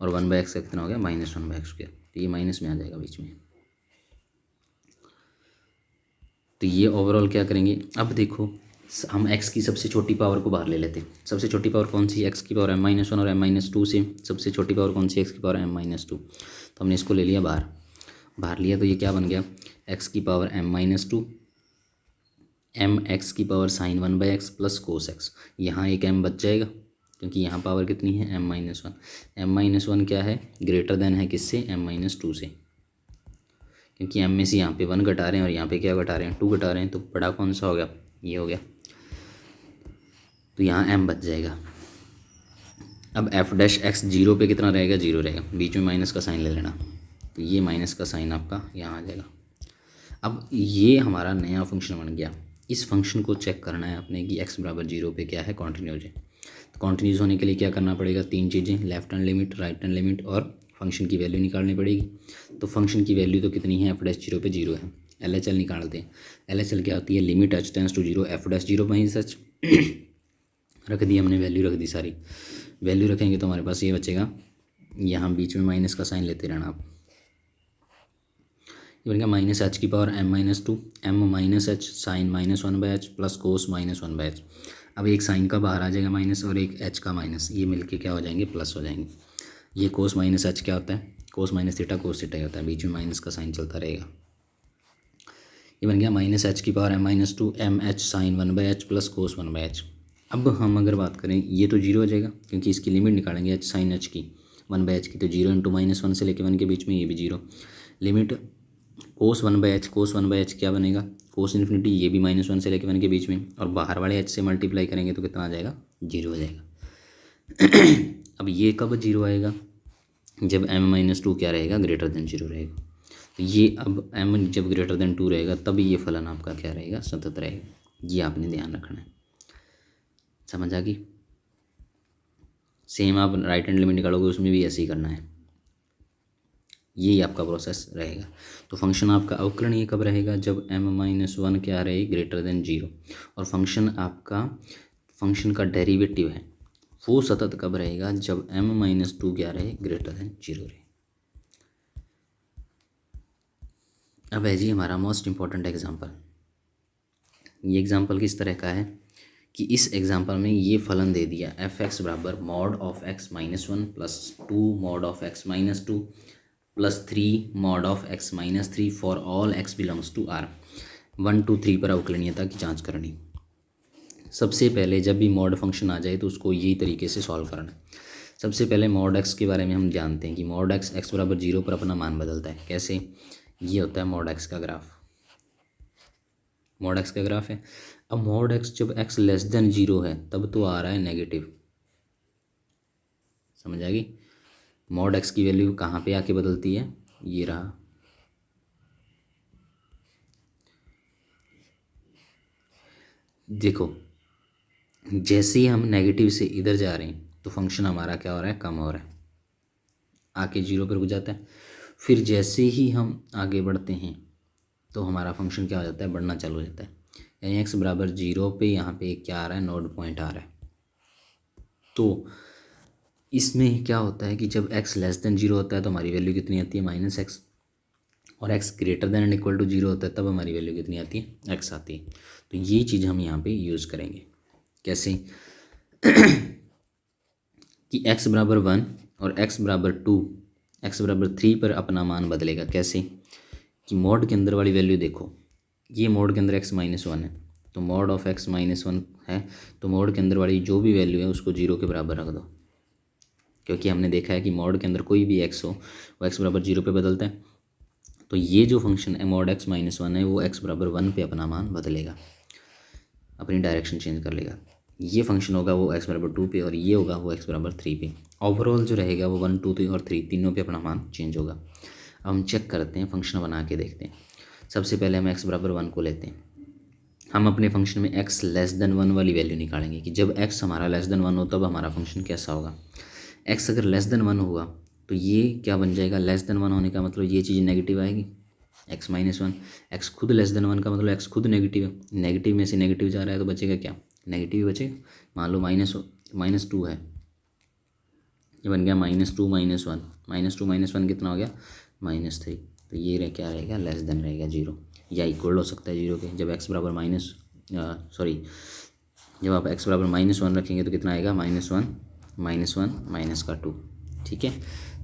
और 1/x का कितना हो गया -1/x², तो ये माइनस में आ जाएगा बीच में। तो ये ओवरऑल क्या करेंगे, अब देखो हम x की सबसे छोटी पावर को बाहर ले लेते हैं। सबसे छोटी पावर कौन सी x की पावर m-1 और m-2 से सबसे छोटी पावर कौन सी x की पावर m-2, तो हमने इसको ले लिया बाहर लिया, तो ये क्या बन गया x की पावर m-2 mx की power sine 1/x plus cos x। यहाँ एक m बच जाएगा क्योंकि यहाँ पावर कितनी है m-1, m-1 क्या है ग्रेटर देन है किससे m-2 से, क्योंकि m में से यहाँ पे 1 घटा रहे हैं और यहाँ पे क्या घटा रहे हैं 2 घटा रहे हैं, तो बड़ा कौन सा हो गया ये हो गया, तो यहाँ m बच जाएगा। अब f' 0 पे कितना रहेगा 0 रहेगा, बीच में माइनस का साइन ले लेना, तो ये माइनस का साइन आपका यहाँ आ जाएगा। अब ये हमारा नया फंक्शन बन गया, इस फंक्शन को चेक करना है अपने कि x बराबर 0 पे क्या है कॉन्टिन्यूज है। तो कॉन्टिन्यूज होने के लिए क्या करना पड़ेगा 3 चीज़ें, left hand limit, right hand limit और फंक्शन की वैल्यू निकालनी पड़ेगी। तो फंक्शन की वैल्यू तो कितनी है f'0 पे 0 है, LHL निकालते हैं। LHL क्या होती है limit h tends to 0 f'0/h रख दी हमने, वैल्यू रख दी सारी, वैल्यू रखेंगे तो हमारे पास ये बचेगा, यहाँ बीच में माइनस का साइन लेते रहना आप, ये बनेगा -h की power m-2 m-h sign -1/h plus cos -1/h। अब एक साइन का बाहर आ जाएगा माइनस और एक h का माइनस, ये मिलके क्या हो जाएंगे प्लस हो जाएंगे। ये कोस -h क्या होता है कोस माइनस थीटा कोस थीटा होता है, बीच में माइनस का साइन चलता रहेगा। ये बन गया -h की power m-2 mh sine 1/h plus cos 1/h। अब हम अगर बात करें, ये तो जीरो हो जाएगा क्योंकि इसकी लिमिट निकालेंगे एच साइन एच की, 1/h की, तो जीरो इंटू -1 से लेकर 1 के बीच में, ये भी जीरो। लिमिट कोस 1/h, कोस 1/h क्या बनेगा, कोस इन्फिनिटी, ये भी -1 से लेकर 1 के बीच में, और बाहर वाले h से मल्टीप्लाई करेंगे तो कितना आ जाएगा, जीरो हो जाएगा। अब ये कब जीरो आएगा, जब m-2 क्या रहेगा, ग्रेटर देन जीरो रहेगा। तो ये अब m जब ग्रेटर देन 2 रहेगा तब ये फलन आपका क्या रहेगा, सतत रहेगा। ये आपने ध्यान रखना है। समझ आ गई। सेम आप राइट हैंड लिमिट निकालोगे उसमें भी ऐसे ही करना है, यही आपका प्रोसेस रहेगा। तो फंक्शन आपका अवकलनीय कब रहेगा, जब m-1 क्या रहे, ग्रेटर देन जीरो। और फंक्शन आपका, फंक्शन का डेरिवेटिव है वो सतत कब रहेगा, जब m-2 क्या रहे, ग्रेटर देन जीरो रहे। अब है जी हमारा मोस्ट इम्पॉर्टेंट एग्जाम्पल। ये एग्जाम्पल किस तरह का है कि इस एग्जाम्पल में ये फलन दे दिया, f(x) बराबर mod of x-1 plus 2 mod of x-2 plus 3 mod of x-3 for all x belongs to R। 1 2 3 पर अवकलनीयता की जांच करनी। सबसे पहले जब भी मॉड फंक्शन आ जाए तो उसको यही तरीके से सॉल्व करना है। सबसे पहले मॉड x के बारे में हम जानते हैं कि मॉड x बराबर 0 पर अपना मान बदलता है। कैसे, ये होता है मॉड x का ग्राफ, मॉड x का ग्राफ है। अब मॉड x जब x लेस देन 0 है तब तो आ रहा है नेगेटिव। समझ आ गई। मॉड x की वैल्यू कहाँ पे आके बदलती है, ये रहा, देखो जैसे ही हम नेगेटिव से इधर जा रहे हैं तो फंक्शन हमारा क्या हो रहा है, कम हो रहा है, आके 0 पर हो जाता है। फिर जैसे ही हम आगे बढ़ते हैं तो हमारा फंक्शन क्या हो जाता है, बढ़ना चालू हो जाता है। यानी x बराबर 0 पे यहाँ पे क्या आ रहा है, नोड पॉइंट आ रहा है। तो इसमें क्या होता है कि जब x लेस देन 0 होता है तो हमारी वैल्यू कितनी आती है, -x, और x greater than and equal to 0 होता है तब हमारी वैल्यू कितनी आती है, x आती है। तो ये चीज़ हम यहाँ पे यूज़ करेंगे। कैसे कि x बराबर 1 और x बराबर 2, x बराबर 3 पर अपना मान बदलेगा। कैसे कि मोड के अंदर वाली वैल्यू देखो, ये मोड के अंदर x-1 है तो मोड ऑफ x-1 है, तो मोड के अंदर वाली जो भी वैल्यू है उसको 0 के बराबर रख दो, क्योंकि हमने देखा है कि मोड के अंदर कोई भी x हो वो x बराबर 0 पे बदलता है। तो ये जो फंक्शन है मोड x-1 है वो x बराबर 1 पे अपना मान बदलेगा, अपनी डायरेक्शन चेंज कर लेगा। ये फंक्शन होगा वो x बराबर 2 पे और ये होगा वो x बराबर 3 पे। ओवरऑल जो रहेगा वो 1 2 3 और 3 तीनों पे अपना मान चेंज होगा। अब हम चेक करते हैं, फंक्शन बना के देखते हैं। सबसे पहले हम x बराबर 1 को लेते हैं। हम अपने फंक्शन में x लेस देन 1 वाली वैल्यू निकालेंगे कि जब x हमारा लेस देन 1 हो तब हमारा फंक्शन कैसा होगा। x अगर लेस देन 1 हुआ तो ये क्या बन जाएगा, लेस देन 1 होने का मतलब ये चीज़ नेगेटिव आएगी, x-1। x खुद लेस देन 1 का मतलब x खुद नेगेटिव है, नेगेटिव में से नेगेटिव जा रहा है तो बचेगा क्या, नेगेटिव ही बचेगा। मान लो -2 है, ये बन गया -2 -1, -2 -1 कितना हो गया, -3। तो ये क्या रहेगा, लेस देन रहेगा 0 या इक्वल हो सकता है 0 के। जब x बराबर जब आप x बराबर -1 रखेंगे तो कितना आएगा, -1 माइनस का 2। ठीक है,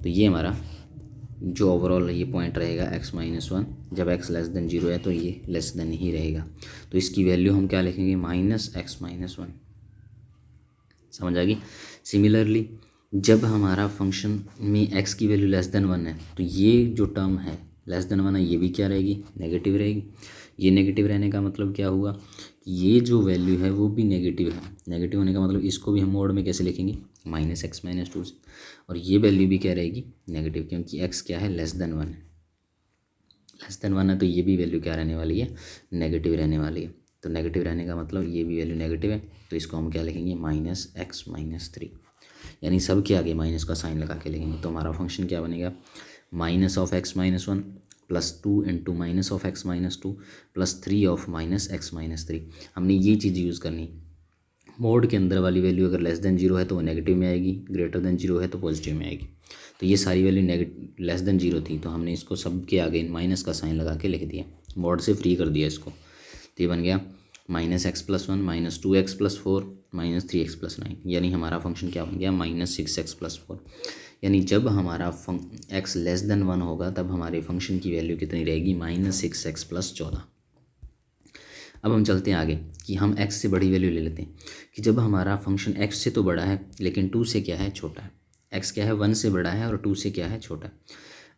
तो ये हमारा जो ओवरऑल ये पॉइंट रहेगा x-1, जब x लेस देन 0 है तो ये लेस देन ही रहेगा। तो इसकी वैल्यू हम क्या लिखेंगे, -x-1। समझ आ गई। सिमिलरली जब हमारा फंक्शन में x की वैल्यू लेस देन 1 है तो ये जो टर्म है लेस देन 1 है ये भी क्या रहेगी, नेगेटिव रहेगी। ये नेगेटिव रहने का मतलब क्या हुआ कि ये जो वैल्यू है वो भी नेगेटिव है। नेगेटिव होने का मतलब इसको भी हम मोड में कैसे लिखेंगे, -x-2 से। और ये वैल्यू भी क्या रहेगी, नेगेटिव, क्योंकि x क्या है, लेस देन 1 है। लेस देन 1 है तो ये भी वैल्यू क्या रहने वाली है, नेगेटिव रहने वाली है। तो नेगेटिव रहने का मतलब ये भी वैल्यू नेगेटिव है, तो इसको हम क्या लिखेंगे, -x-3। यानी सब के आगे माइनस का साइन लगा के लिखेंगे तो हमारा फंक्शन क्या बनेगा, -(x-1) plus 2 into -(x-2) plus 3 of -x-3। हमने ये चीज़ यूज़ करनी। मोड के अंदर वाली वैल्यू अगर लेस देन 0 है तो वो नेगेटिव में आएगी, ग्रेटर देन 0 है तो पॉजिटिव में आएगी। तो ये सारी वैल्यू लेस देन 0 थी तो हमने इसको सब के आगे माइनस का साइन लगा के लिख दिया, मोड से फ्री कर दिया इसको। तो ये बन गया -x+1 -2x+4 -3x+9। यानी हमारा फंक्शन क्या बन गया, -6x+4। यानी जब हमारा x लेस देन 1 होगा तब हमारे फंक्शन की वैल्यू कितनी रहेगी, -6x+14। अब हम चलते हैं आगे कि हम x से बड़ी वैल्यू ले लेते हैं कि जब हमारा फंक्शन x से तो बड़ा है लेकिन 2 से क्या है छोटा है, x क्या है 1 से बड़ा है और 2 से क्या है छोटा है।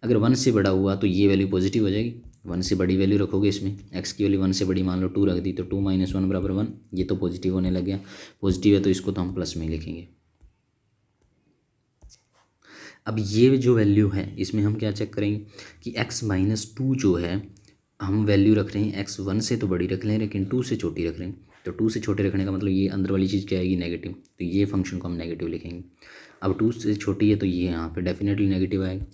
अगर 1 से बड़ा हुआ तो ये वैल्यू पॉजिटिव हो जाएगी, 1 से बड़ी वैल्यू रखोगे इसमें, x की वैल्यू 1 से बड़ी मान लो 2 रख दी तो 2 - 1 बराबर 1, ये तो पॉजिटिव होने लग गया, पॉजिटिव है तो इसको तो हम प्लस में लिखेंगे। अब ये जो वैल्यू है इसमें हम क्या चेक करेंगे कि x - 2 जो है हम वैल्यू रख रहे हैं x 1 से तो बड़ी रख लें लेकिन 2 से छोटी रख रहे हैं, तो 2 से छोटे रखने का मतलब ये अंदर वाली चीज़ क्या आएगी नेगेटिव, तो ये फंक्शन को हम नेगेटिव लिखेंगे। अब 2 से छोटी है तो ये यहाँ पे डेफिनेटली नेगेटिव आएगा,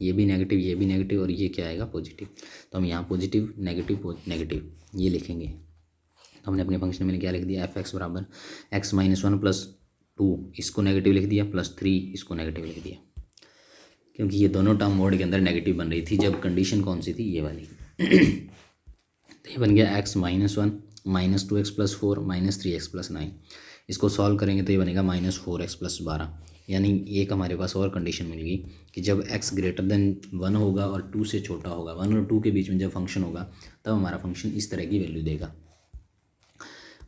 ये भी नेगेटिव, ये भी नेगेटिव और ये क्या आएगा पॉजिटिव, तो हम यहाँ पॉजिटिव नेगेटिव ये लिखेंगे। तो हमने अपने फंक्शन में क्या लिख दिया f(x) बराबर x - 1 + 2 इसको नेगेटिव लिख दिया प्लस 3 इसको नेगेटिव लिख दिया, क्योंकि ये दोनों टर्म मोड के अंदर नेगेटिव बन रही थी जब कंडीशन कौन सी थी ये वाली। तो ये बन गया x - 1 - 2x + 4 - 3x + 9, इसको सॉल्व करेंगे तो ये बनेगा -4x + 12, यानी एक हमारे पास और कंडीशन मिल गई कि जब x > 1 होगा और 2 से छोटा होगा, 1 और 2 के बीच में जब फंक्शन होगा तब हमारा फंक्शन इस तरह की वैल्यू देगा।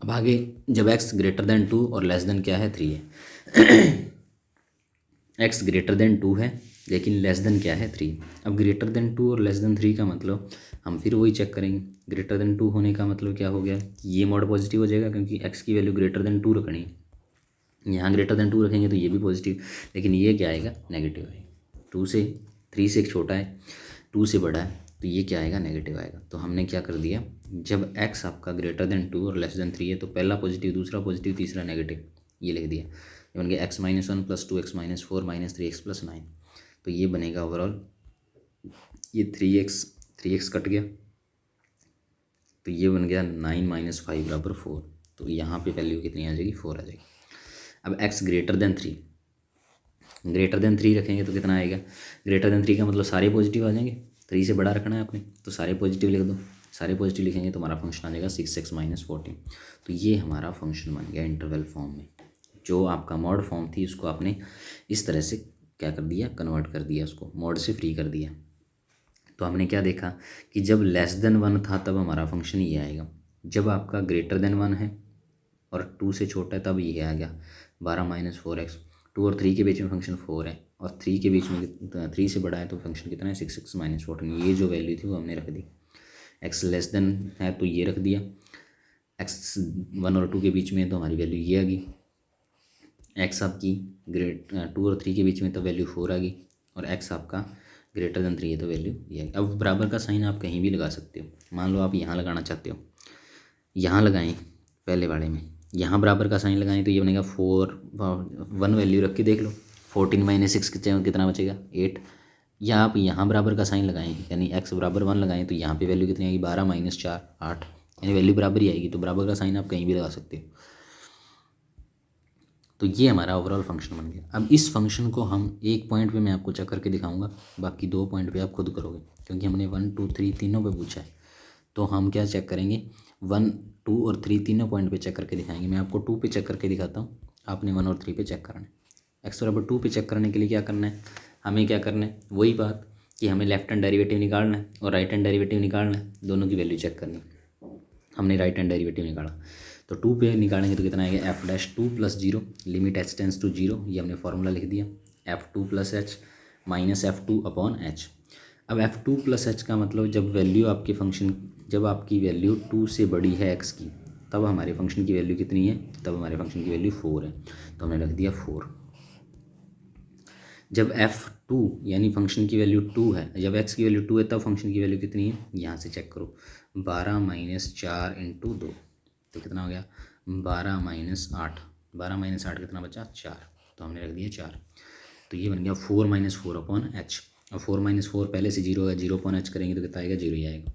अब आगे जब x > 2 और लेस देन क्या है 3 है x > 2 है लेकिन लेस देन क्या है 3। अब > 2 और लेस देन 3 का मतलब हम फिर वही चेक करेंगे, > 2 होने का मतलब क्या हो गया कि ये मॉड पॉजिटिव हो जाएगा क्योंकि x की वैल्यू > 2 रखनी है, यहाँ > 2 रखेंगे तो ये भी पॉजिटिव, लेकिन ये क्या आएगा नेगेटिव आएगा। 2 से 3 से छोटा है 2 से बड़ा है तो ये क्या आएगा नेगेटिव आएगा। तो हमने क्या कर दिया, जब x आपका > 2 और लेस देन 3 है तो पहला पॉजिटिव, दूसरा पॉजिटिव, तीसरा नेगेटिव, ये लिख दिया। ये बन गया x - 1 + 2x - 4 - 3x + 9, तो ये बनेगा ओवरऑल ये 3x कट गया तो ये बन गया 9 - 5 बराबर 4, तो यहाँ पे वैल्यू कितनी आ जाएगी 4 आ जाएगी। अब x > 3 रखेंगे तो कितना आएगा, > 3 का मतलब सारे पॉजिटिव आ जाएंगे, 3 से बड़ा रखना है आपने तो सारे पॉजिटिव लिख दो, सारे पॉजिटिव लिखेंगे तो हमारा फंक्शन आ जाएगा 6x - 14, तो ये हमारा फंक्शन बन गया इंटरवल फॉर्म में। जो आपका मॉड फॉर्म थी उसको आपने इस तरह से क्या कर दिया, कन्वर्ट कर दिया, उसको मॉड से फ्री कर दिया। तो हमने क्या देखा कि जब लेस देन 1 था तब हमारा फंक्शन ये आएगा, जब आपका > 1 है और 2 से छोटा है तब ये आ गया 12 - 4x, 2 और 3 के बीच में फंक्शन 4 है और 3 के बीच में 3 से बड़ा है तो फंक्शन कितना है 6x - 14, ये जो वैल्यू थी वो हमने रख दी। x लेस देन है तो ये रख दिया, x 1 और 2 के बीच में तो हमारी वैल्यू ये आ गई, x आपकी 2 और 3 के बीच में तो वैल्यू 4 आ गई और x आपका > 3 है तो वैल्यू ये आ गई। अब बराबर का साइन आप कहीं भी लगा सकते हो, मान लो आप यहाँ लगाना चाहते हो, यहाँ लगाएं पहले वाले में, यहाँ बराबर का साइन लगाएं तो ये बनेगा 4 1 वैल्यू रख के देख लो, 14 - 6 कितना बचेगा 8, या आप यहाँ बराबर का साइन लगाएं यानी x = 1 लगाएं तो यहाँ पे वैल्यू कितनी आएगी 12 - 4 8, यानी वैल्यू बराबर ही आएगी, तो बराबर का साइन आप कहीं भी लगा सकते हो। तो ये हमारा ओवरऑल फंक्शन बन गया। अब इस फंक्शन को हम एक पॉइंट पे मैं आपको चेक करके दिखाऊंगा, बाकी 2 पॉइंट पे आप खुद करोगे क्योंकि हमने 1 2 3 तीनों पे पूछा है। तो हम क्या चेक करेंगे 1 2 और 3 तीनों पॉइंट पे चेक करके दिखाएंगे। मैं आपको 2 पे चेक करके दिखाता हूँ, आपने 1 और 3 पे चेक करना है। x = 2 पे चेक करने के लिए क्या करना है, हमें क्या करना है वही बात कि हमें लेफ्ट हैंड डेरिवेटिव निकालना है और राइट हैंड डेरिवेटिव निकालना है, दोनों की वैल्यू चेक करनी है। हमने राइट हैंड डेरिवेटिव निकाला तो 2 पे निकालेंगे तो कितना आएगा f'2 + 0 limit h tends to 0, ये हमने फार्मूला लिख दिया f2 + h - f2/h। अब f2 + h का मतलब जब वैल्यू आपके फंक्शन, जब आपकी वैल्यू 2 से बड़ी है x की तब हमारे फंक्शन की वैल्यू कितनी है, तब हमारे फंक्शन की वैल्यू 4 है, तो हमने रख दिया 4। जब f2 यानी फंक्शन की वैल्यू 2 है, जब x की वैल्यू 2 है तब फंक्शन की वैल्यू कितनी है, यहाँ से चेक करो 12 - 4 × 2 तो कितना हो गया 12 - 8, 12 - 8 कितना बचा 4, तो हमने रख दिया 4। तो ये बन गया 4 - 4/h, और 4 - 4 पहले से 0 है, 0/h करेंगे तो कितना आएगा 0 ही आएगा।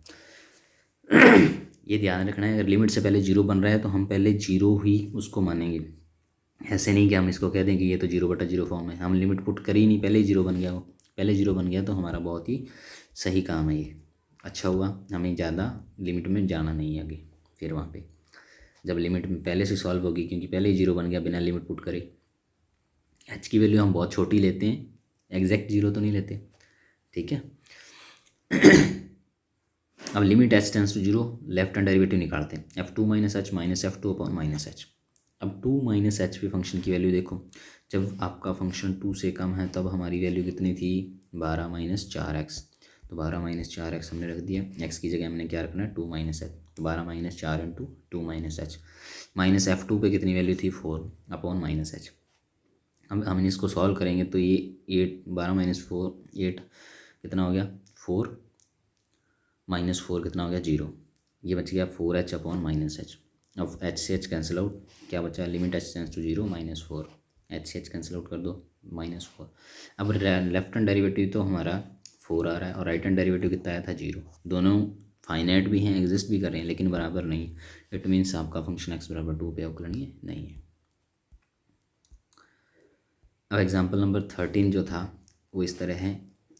ये ध्यान रखना है, अगर लिमिट से पहले 0 बन रहा है तो हम पहले 0 ही उसको मानेंगे, ऐसे नहीं कि हम इसको कह दें कि ये तो 0/0 फॉर्म है, हम लिमिट पुट कर ही नहीं, पहले ही 0 बन गया, वो पहले 0 बन गया तो हमारा बहुत ही सही काम है ये, अच्छा हुआ हमें ज़्यादा लिमिट में जाना नहीं है आगे। फिर वहाँ पे जब लिमिट में पहले से सॉल्व होगी क्योंकि पहले ही 0 बन गया बिना लिमिट पुट करे। h की वैल्यू हम बहुत छोटी लेते हैं, एग्जैक्ट 0 तो नहीं लेते, ठीक है। अब limit H tends to zero, left hand derivative निकालते हैं, f two minus h minus f two upon minus h. अब टू माइनस एच पे फंक्शन की वैल्यू देखो, जब आपका फंक्शन टू से कम है तब हमारी वैल्यू कितनी थी, 12 माइनस 4x। तो 12 माइनस 4x हमने रख दिया, x की जगह हमने क्या रखना है, 2 माइनस एच। तो 12 minus 4 into 2 minus h, minus f to पे कितनी वैल्यू थी, 4 अपॉन माइनस एच। हम इसको सॉल्व करेंगे तो ये 8, 12 माइनस 4 8 कितना हो गया, 4 माइनस 4 कितना हो गया, 0। ये बच गया 4h अपॉन माइनस एच। अब एच से एच कैंसिल आउट, क्या बचा, limit H tends to zero -4, h से एच कैंसिल आउट कर दो, -4। अब लेफ्ट हैंड डेरिवेटिव तो हमारा 4 आ रहा है और राइट हैंड डेरिवेटिव कितना आया था, 0। दोनों फाइनाइट भी हैं, एग्जिस्ट भी कर रहे हैं, लेकिन बराबर नहीं। इट मीन्स आपका फंक्शन एक्स बराबर 2 पे अवकलनीय नहीं है। अब एग्जाम्पल नंबर 13 जो था वो इस तरह है,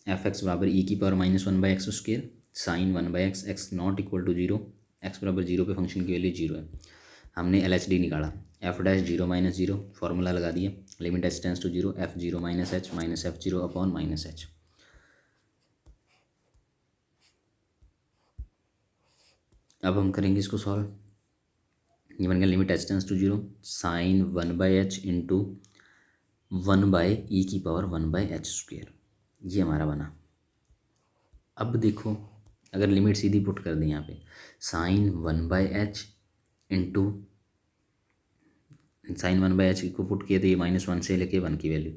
एफ एक्स बराबर ई की power -1/x² sine 1/x, x not equal to 0, x बराबर 0 पे फंक्शन की वैल्यू 0 है। हमने एल एच डी निकाला, एफ डैश 0 माइनस 0, फार्मूला लगा दिया, limit H tends to 0, f 0 minus h minus F 0 upon minus h. अब हम करेंगे इसको सॉल्व। ये बन गया limit H tends to 0 sine 1/h into 1/e की पावर 1/h², ये हमारा बना। अब देखो, अगर लिमिट सीधी पुट कर दें यहाँ पे, sign 1/h into sine 1/h को पुट किए तो ये -1 से लेके 1 की वैल्यू,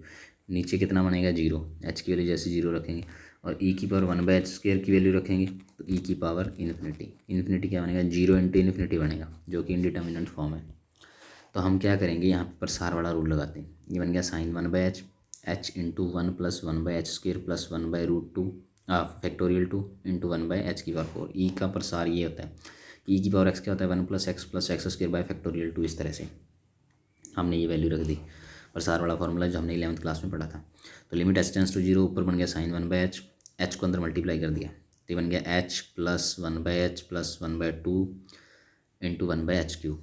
नीचे कितना बनेगा, 0, h की वैल्यू जैसे 0 रखेंगे और e की पावर 1/h² की वैल्यू रखेंगे तो e की पावर इन्फिनिटी, इन्फिनिटी क्या बनेगा, 0 इंटू इन्फिनिटी बनेगा, जो कि इंडिटर्मिनेंट फॉर्म है। तो हम क्या करेंगे, यहाँ पर प्रसार वाला रूल लगाते हैं। ये बन गया sine 1/h, h into 1 plus 1/h² plus 1/√2 factorial 2 into 1/h की पावर 4। ई का प्रसार ये होता है, ई की पावर x क्या होता है, 1 प्लस x² बाय फैक्टोरियल 2। इस तरह से हमने ये वैल्यू रख दी, प्रसार वाला फार्मूला जो हमने 11th क्लास में पढ़ा था। तो लिमिट एच टेंस टू 0, ऊपर बन गया साइन 1/h, h को अंदर मल्टीप्लाई कर दिया तो ये बन गया h plus 1/h plus 1/2 into 1/h³।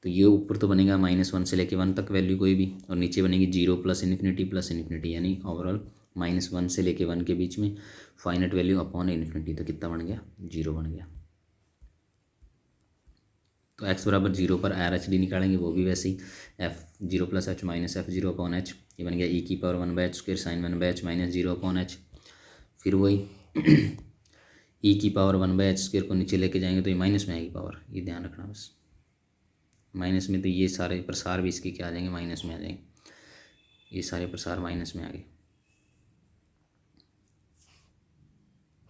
तो ये ऊपर तो बनेगा -1 से लेके 1 तक वैल्यू कोई भी, और नीचे बनेगी 0 प्लस इन्फिनिटी, यानी ओवरऑल -1 से लेके 1 के बीच में फाइनाइट वैल्यू अपॉन इन्फिनिटी। तो कितना बन गया, 0 बन गया। तो x बराबर 0 पर आर एच डी निकालेंगे, वो भी वैसे ही, F 0 plus H minus F 0 upon H. ये बन गया e की power 1/h² sine 1/h minus 0 upon H. फिर वही e की पावर 1/h² को नीचे लेके जाएंगे तो ये माइनस में आएगी पावर, ये ध्यान रखना बस, माइनस में। तो ये सारे प्रसार भी इसके क्या आ जाएंगे, माइनस में आ जाएंगे, ये सारे प्रसार माइनस में आ गए,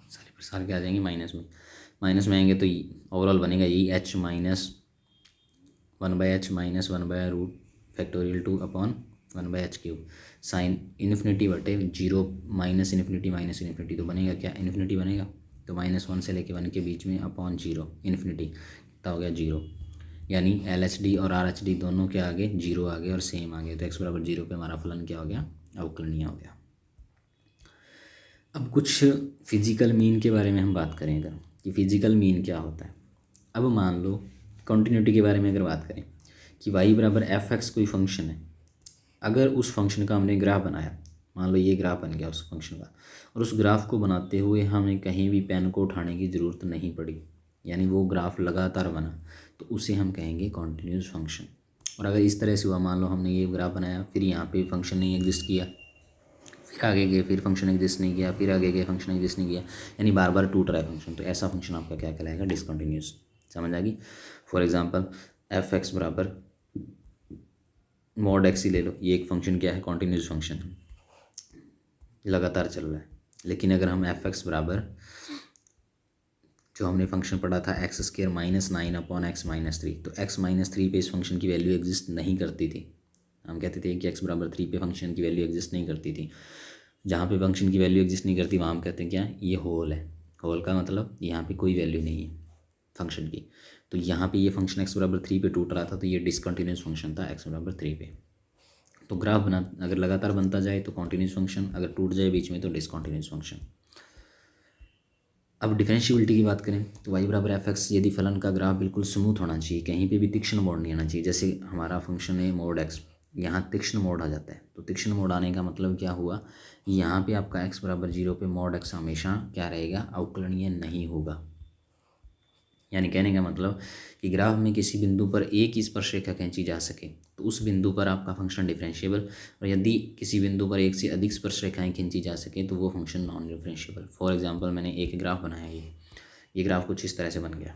सारे प्रसार क्या आ जाएंगे, माइनस में। माइनस में आएंगे तो ओवरऑल बनेगा यही h minus 1/h minus 1/√ factorial 2 upon 1/h³ sine infinity बटे 0 माइनस इन्फिनिटी तो बनेगा क्या, इन्फिनिटी बनेगा। तो -1 से लेके 1 के बीच में अपॉन 0 इन्फिनिटी, कितना हो गया, 0। यानी LHD और RHD दोनों के आगे 0 आ गए और सेम आ गए। तो x बराबर 0 पे हमारा फलन क्या हो गया, अवकलनीय हो गया। अब कुछ फिजिकल मीन के बारे में हम बात करें अगर, कि फिजिकल मीन क्या होता है। अब मान लो कॉन्टिन्यूटी के बारे में अगर बात करें कि y बराबर f(x) कोई फंक्शन है, अगर उस फंक्शन का हमने ग्राफ बनाया, मान लो ये ग्राफ बन गया उस फंक्शन का, और उस ग्राफ को बनाते हुए हमें कहीं भी पेन को उठाने की ज़रूरत नहीं पड़ी, यानी वो ग्राफ लगातार बना, तो उसे हम कहेंगे कॉन्टिन्यूस फंक्शन। और अगर इस तरह से हुआ, मान लो हमने ये ग्राफ बनाया, फिर यहाँ पे फंक्शन नहीं एग्जिस्ट किया, फिर आगे गए फिर फंक्शन एग्जिस्ट नहीं किया, फिर आगे गए फंक्शन एग्जिस्ट नहीं किया, यानी बार बार टूट रहा है फंक्शन, तो ऐसा फंक्शन आपका क्या कहलाएगा, डिसकंटिन्यूस। समझ आ गई। फॉर एग्जांपल f(x) बराबर mod x ही ले लो, ये एक फंक्शन क्या है, कॉन्टिन्यूस फंक्शन लगातार चल रहा है। लेकिन अगर हम f(x) बराबर जो हमने फंक्शन पढ़ा था x² -9 अपॉन x -3, तो x -3 पे इस फंक्शन की वैल्यू एग्जिस्ट नहीं करती थी। हम कहते थे कि x बराबर 3 पे फंक्शन की वैल्यू एग्जिस्ट नहीं करती थी। जहाँ पे फंक्शन की वैल्यू एग्जिस्ट नहीं करती वहाँ हम कहते हैं क्या, ये होल है। होल का मतलब यहाँ पे कोई वैल्यू नहीं है फंक्शन की। तो यहाँ पे ये फंक्शन x बराबर 3 पे टूट रहा था, तो ये डिसकंटिन्यूस फंक्शन था x बराबर 3 पे। तो ग्राफ बना अगर लगातार बनता जाए तो कॉन्टिन्यूस फंक्शन, अगर टूट जाए बीच में तो डिसकंटिन्यूस फंक्शन। अब डिफरेंशियबिलिटी की बात करें तो y बराबर f(x) यदि फलन का ग्राफ बिल्कुल स्मूथ होना चाहिए, कहीं पे भी तीक्ष्ण मोड़ नहीं आना चाहिए। जैसे हमारा फंक्शन है mod x, यहाँ तीक्ष्ण मोड़ आ जाता है, तो तीक्ष्ण मोड़ आने का मतलब क्या हुआ, यहाँ पे आपका x बराबर 0 पे mod x हमेशा क्या रहेगा, अवकलनीय नहीं होगा। यानी कहने का मतलब कि ग्राफ में किसी बिंदु पर एक ही स्पर्शरेखा खींची जा सके तो उस बिंदु पर आपका फंक्शन डिफरेंशिएबल, और यदि किसी बिंदु पर एक से अधिक स्पर्शरेखाएं खींची जा सके तो वो function non differentiable. For example मैंने एक ग्राफ बनाया, ये ग्राफ कुछ इस तरह से बन गया,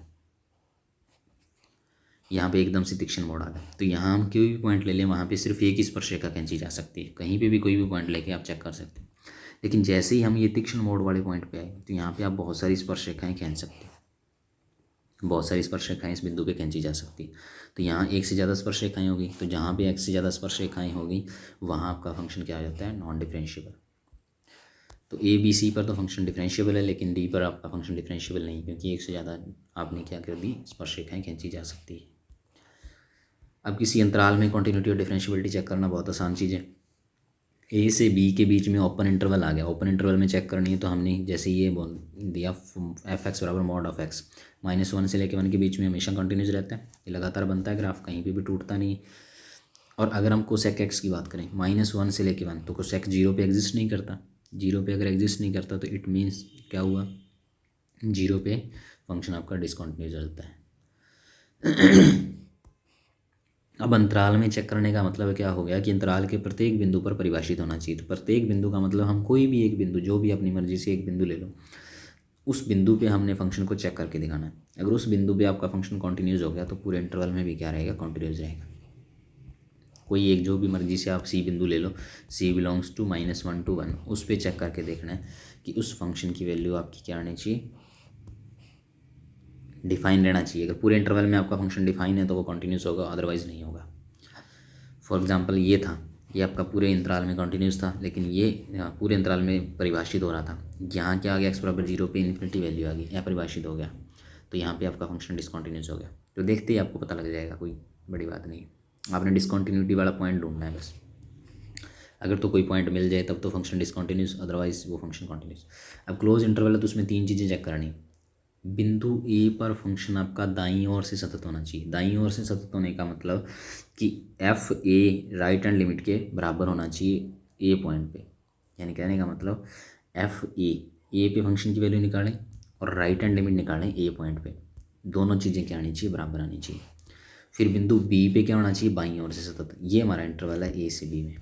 यहाँ पे एकदम से तीक्ष्ण मोड़ आ गया। तो यहाँ हम कोई भी पॉइंट ले लें, वहाँ पे सिर्फ एक ही स्पर्शरेखा खींची जा सकती है, कहीं पे भी कोई भी पॉइंट लेके आप चेक कर सकते हैं। लेकिन जैसे ही हम ये तीक्ष्ण मोड़ वाले पॉइंट पे आए तो यहाँ पे आप बहुत सारी स्पर्शरेखाएं खींच सकते हैं, बहुत सारी स्पर्शरेखाएं इस बिंदु पे खींची जा सकती है। तो यहाँ एक से ज़्यादा स्पर्शरेखाएं होगी, तो जहाँ पे एक से ज़्यादा स्पर्शरेखाएं होगी वहाँ आपका फंक्शन क्या हो जाता है, नॉन डिफरेंशिएबल। तो ए बी सी पर तो फंक्शन डिफरेंशिएबल है, लेकिन डी पर आपका फंक्शन डिफरेंशिएबल नहीं, क्योंकि एक से ज़्यादा आपने क्या कर दी, स्पर्शरेखाएं खींची जा सकती है। अब किसी अंतराल में कॉन्टिन्यूटी और डिफरेंशिएबिलिटी चेक करना बहुत आसान चीज़ है। ए से बी के बीच में ओपन इंटरवल आ गया, ओपन इंटरवल में चेक करनी है तो हमने जैसे ये बोल दिया एफ एक्स बराबर मॉड ऑफ एक्स, -1 से लेकर 1 के बीच में हमेशा कंटिन्यूस रहता है, ये लगातार बनता है ग्राफ, कहीं पे भी टूटता नहीं। और अगर हम कोसेक एक्स की बात करें -1 से लेकर 1, तो कोसेक 0 पे एग्जिस्ट नहीं करता, 0 पे अगर एग्जिस्ट नहीं करता तो इट मीन्स क्या हुआ, 0 पे फंक्शन आपका डिसकंटिन्यूस रहता है। अब अंतराल में चेक करने का मतलब क्या हो गया कि अंतराल के प्रत्येक बिंदु पर परिभाषित होना चाहिए। तो प्रत्येक बिंदु का मतलब हम कोई भी एक बिंदु, जो भी अपनी मर्जी से एक बिंदु ले लो, उस बिंदु पे हमने फंक्शन को चेक करके दिखाना है। अगर उस बिंदु पे आपका फंक्शन कॉन्टिन्यूस हो गया तो पूरे इंटरवल में भी क्या रहेगा, कॉन्टिन्यूस रहेगा। कोई एक जो भी मर्जी से आप सी बिंदु ले लो, सी बिलोंग्स टू -1 to 1, उस पर चेक करके देखना है कि उस फंक्शन की वैल्यू आपकी क्या आनी चाहिए, डिफाइन रहना चाहिए। अगर पूरे इंटरवल में आपका फंक्शन डिफाइन है तो वो कॉन्टिन्यूस होगा, अदरवाइज़ नहीं होगा। फॉर एग्जांपल ये था, ये आपका पूरे अंतराल में कॉन्टिन्यूस था, लेकिन ये पूरे अंतराल में परिभाषित हो रहा था। यहाँ क्या आ गया, एक्स बराबर 0 पे इन्फिनिटी वैल्यू आ गई, अपरिभाषित हो गया, तो यहाँ पे आपका फंक्शन डिसकॉन्टिन्यूस हो गया। तो देखते ही आपको पता लग जाएगा, कोई बड़ी बात नहीं, आपने डिसकॉन्टिन्यूटी वाला पॉइंट ढूंढना है बस। अगर तो कोई पॉइंट मिल जाए तब तो फंक्शन डिसकॉन्टिन्यूस, अदरवाइज वो फंक्शन कॉन्टिन्यूस। अब क्लोज इंटरवल है तो उसमें 3 चीज़ें चेक करनी। बिंदु ए पर फंक्शन आपका दाईं ओर से सतत होना चाहिए। दाईं ओर से सतत होने का मतलब कि F A right hand limit के बराबर होना चाहिए ए पॉइंट पे, यानी कहने का मतलब एफ ए पे फंक्शन की वैल्यू निकालें और राइट हैंड लिमिट निकालें ए पॉइंट पे, दोनों चीज़ें क्या आनी चाहिए, बराबर आनी चाहिए। फिर बिंदु बी पे क्या होना चाहिए, बाईं ओर से सतत। ये हमारा इंटरवल है ए से बी में,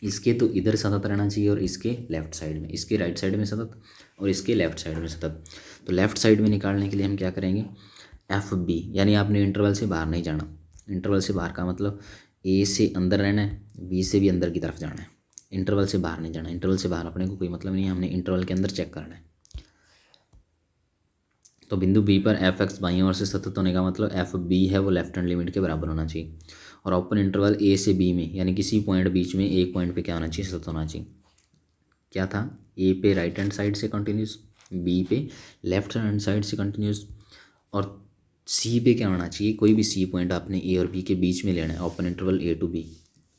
इसके तो इधर सतत रहना चाहिए और इसके लेफ्ट साइड में, इसके राइट साइड में सतत और इसके लेफ्ट साइड में सतत। तो लेफ्ट साइड में निकालने के लिए हम क्या करेंगे, एफ बी, यानी आपने इंटरवल से बाहर नहीं जाना। इंटरवल से बाहर का मतलब ए से अंदर रहना है, बी से भी अंदर की तरफ जाना है, इंटरवल से बाहर नहीं जाना। इंटरवल से बाहर अपने को कोई मतलब नहीं है, हमने इंटरवल के अंदर चेक करना है। तो बिंदु बी पर एफ एक्स बाईं ओर से सतत होने का मतलब एफ बी है वो लेफ्ट हैंड लिमिट के बराबर होना चाहिए, और ओपन इंटरवल ए से बी में, यानी किसी पॉइंट बीच में एक पॉइंट पे क्या होना चाहिए, सतत होना चाहिए। क्या था, ए पे राइट हैंड साइड से कंटिन्यूस, बी पे लेफ्ट हैंड साइड से कंटिन्यूस, और सी पे क्या होना चाहिए, कोई भी सी पॉइंट आपने ए और बी के बीच में लेना है, open interval a to b,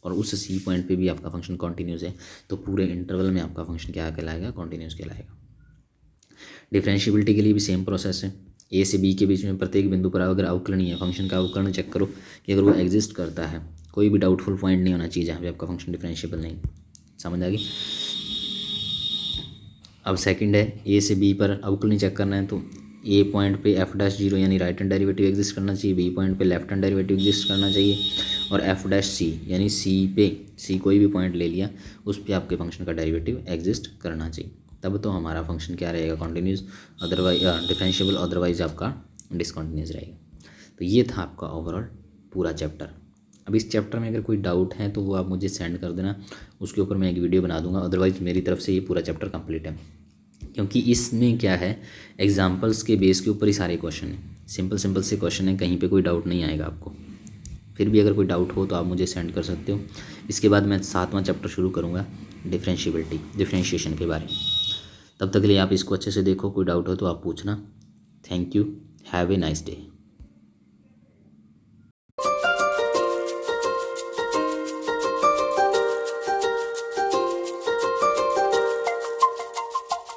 और उस सी पॉइंट पे भी आपका फंक्शन कॉन्टिन्यूस है, तो पूरे इंटरवल में आपका फंक्शन क्या कहलाएगा, कॉन्टिन्यूस कहलाएगा। डिफरेंशिएबिलिटी के लिए भी सेम प्रोसेस है। ए से बी के बीच में प्रत्येक बिंदु पर अगर अवकलनीय है, फंक्शन का अवकलन चेक करो कि अगर वो एग्जिस्ट करता है, कोई भी डाउटफुल पॉइंट नहीं होना चाहिए जहाँ पे आपका फंक्शन डिफरेंशिएबल नहीं। समझ आ गई। अब सेकंड है, ए से बी पर अवकलनीय चेक करना है, तो ए पॉइंट पे एफ डैश 0 यानी राइट हैंड डेरिवेटिव एग्जिस्ट करना चाहिए, बी पॉइंट पे लेफ्ट हैंड डेरिवेटिव एग्जिस्ट करना चाहिए, और एफ डैश सी यानी सी कोई भी पॉइंट ले लिया उस पर आपके फंक्शन का डेरिवेटिव एग्जिस्ट करना चाहिए, तब तो हमारा फंक्शन क्या रहेगा, कॉन्टिन्यूस, अदरवाइज डिफरेंशिएबल, अदरवाइज आपका डिसकंटिन्यूस रहेगा। तो ये था आपका ओवरऑल पूरा चैप्टर। अब इस चैप्टर में अगर कोई डाउट है तो वो आप मुझे सेंड कर देना, उसके ऊपर मैं एक वीडियो बना दूंगा, अदरवाइज मेरी तरफ से ये पूरा चैप्टर कंप्लीट है, क्योंकि इसमें क्या है, एग्जाम्पल्स के बेस के ऊपर ही सारे क्वेश्चन हैं, सिंपल से क्वेश्चन है, कहीं पे कोई डाउट नहीं आएगा आपको। फिर भी अगर कोई डाउट हो तो आप मुझे सेंड कर सकते हो। इसके बाद मैं 7वां चैप्टर शुरू करूँगा डिफरेंशिएशन के बारे में। तब तक के लिए आप इसको अच्छे से देखो, कोई डाउट हो तो आप पूछना। Thank you, have a nice day.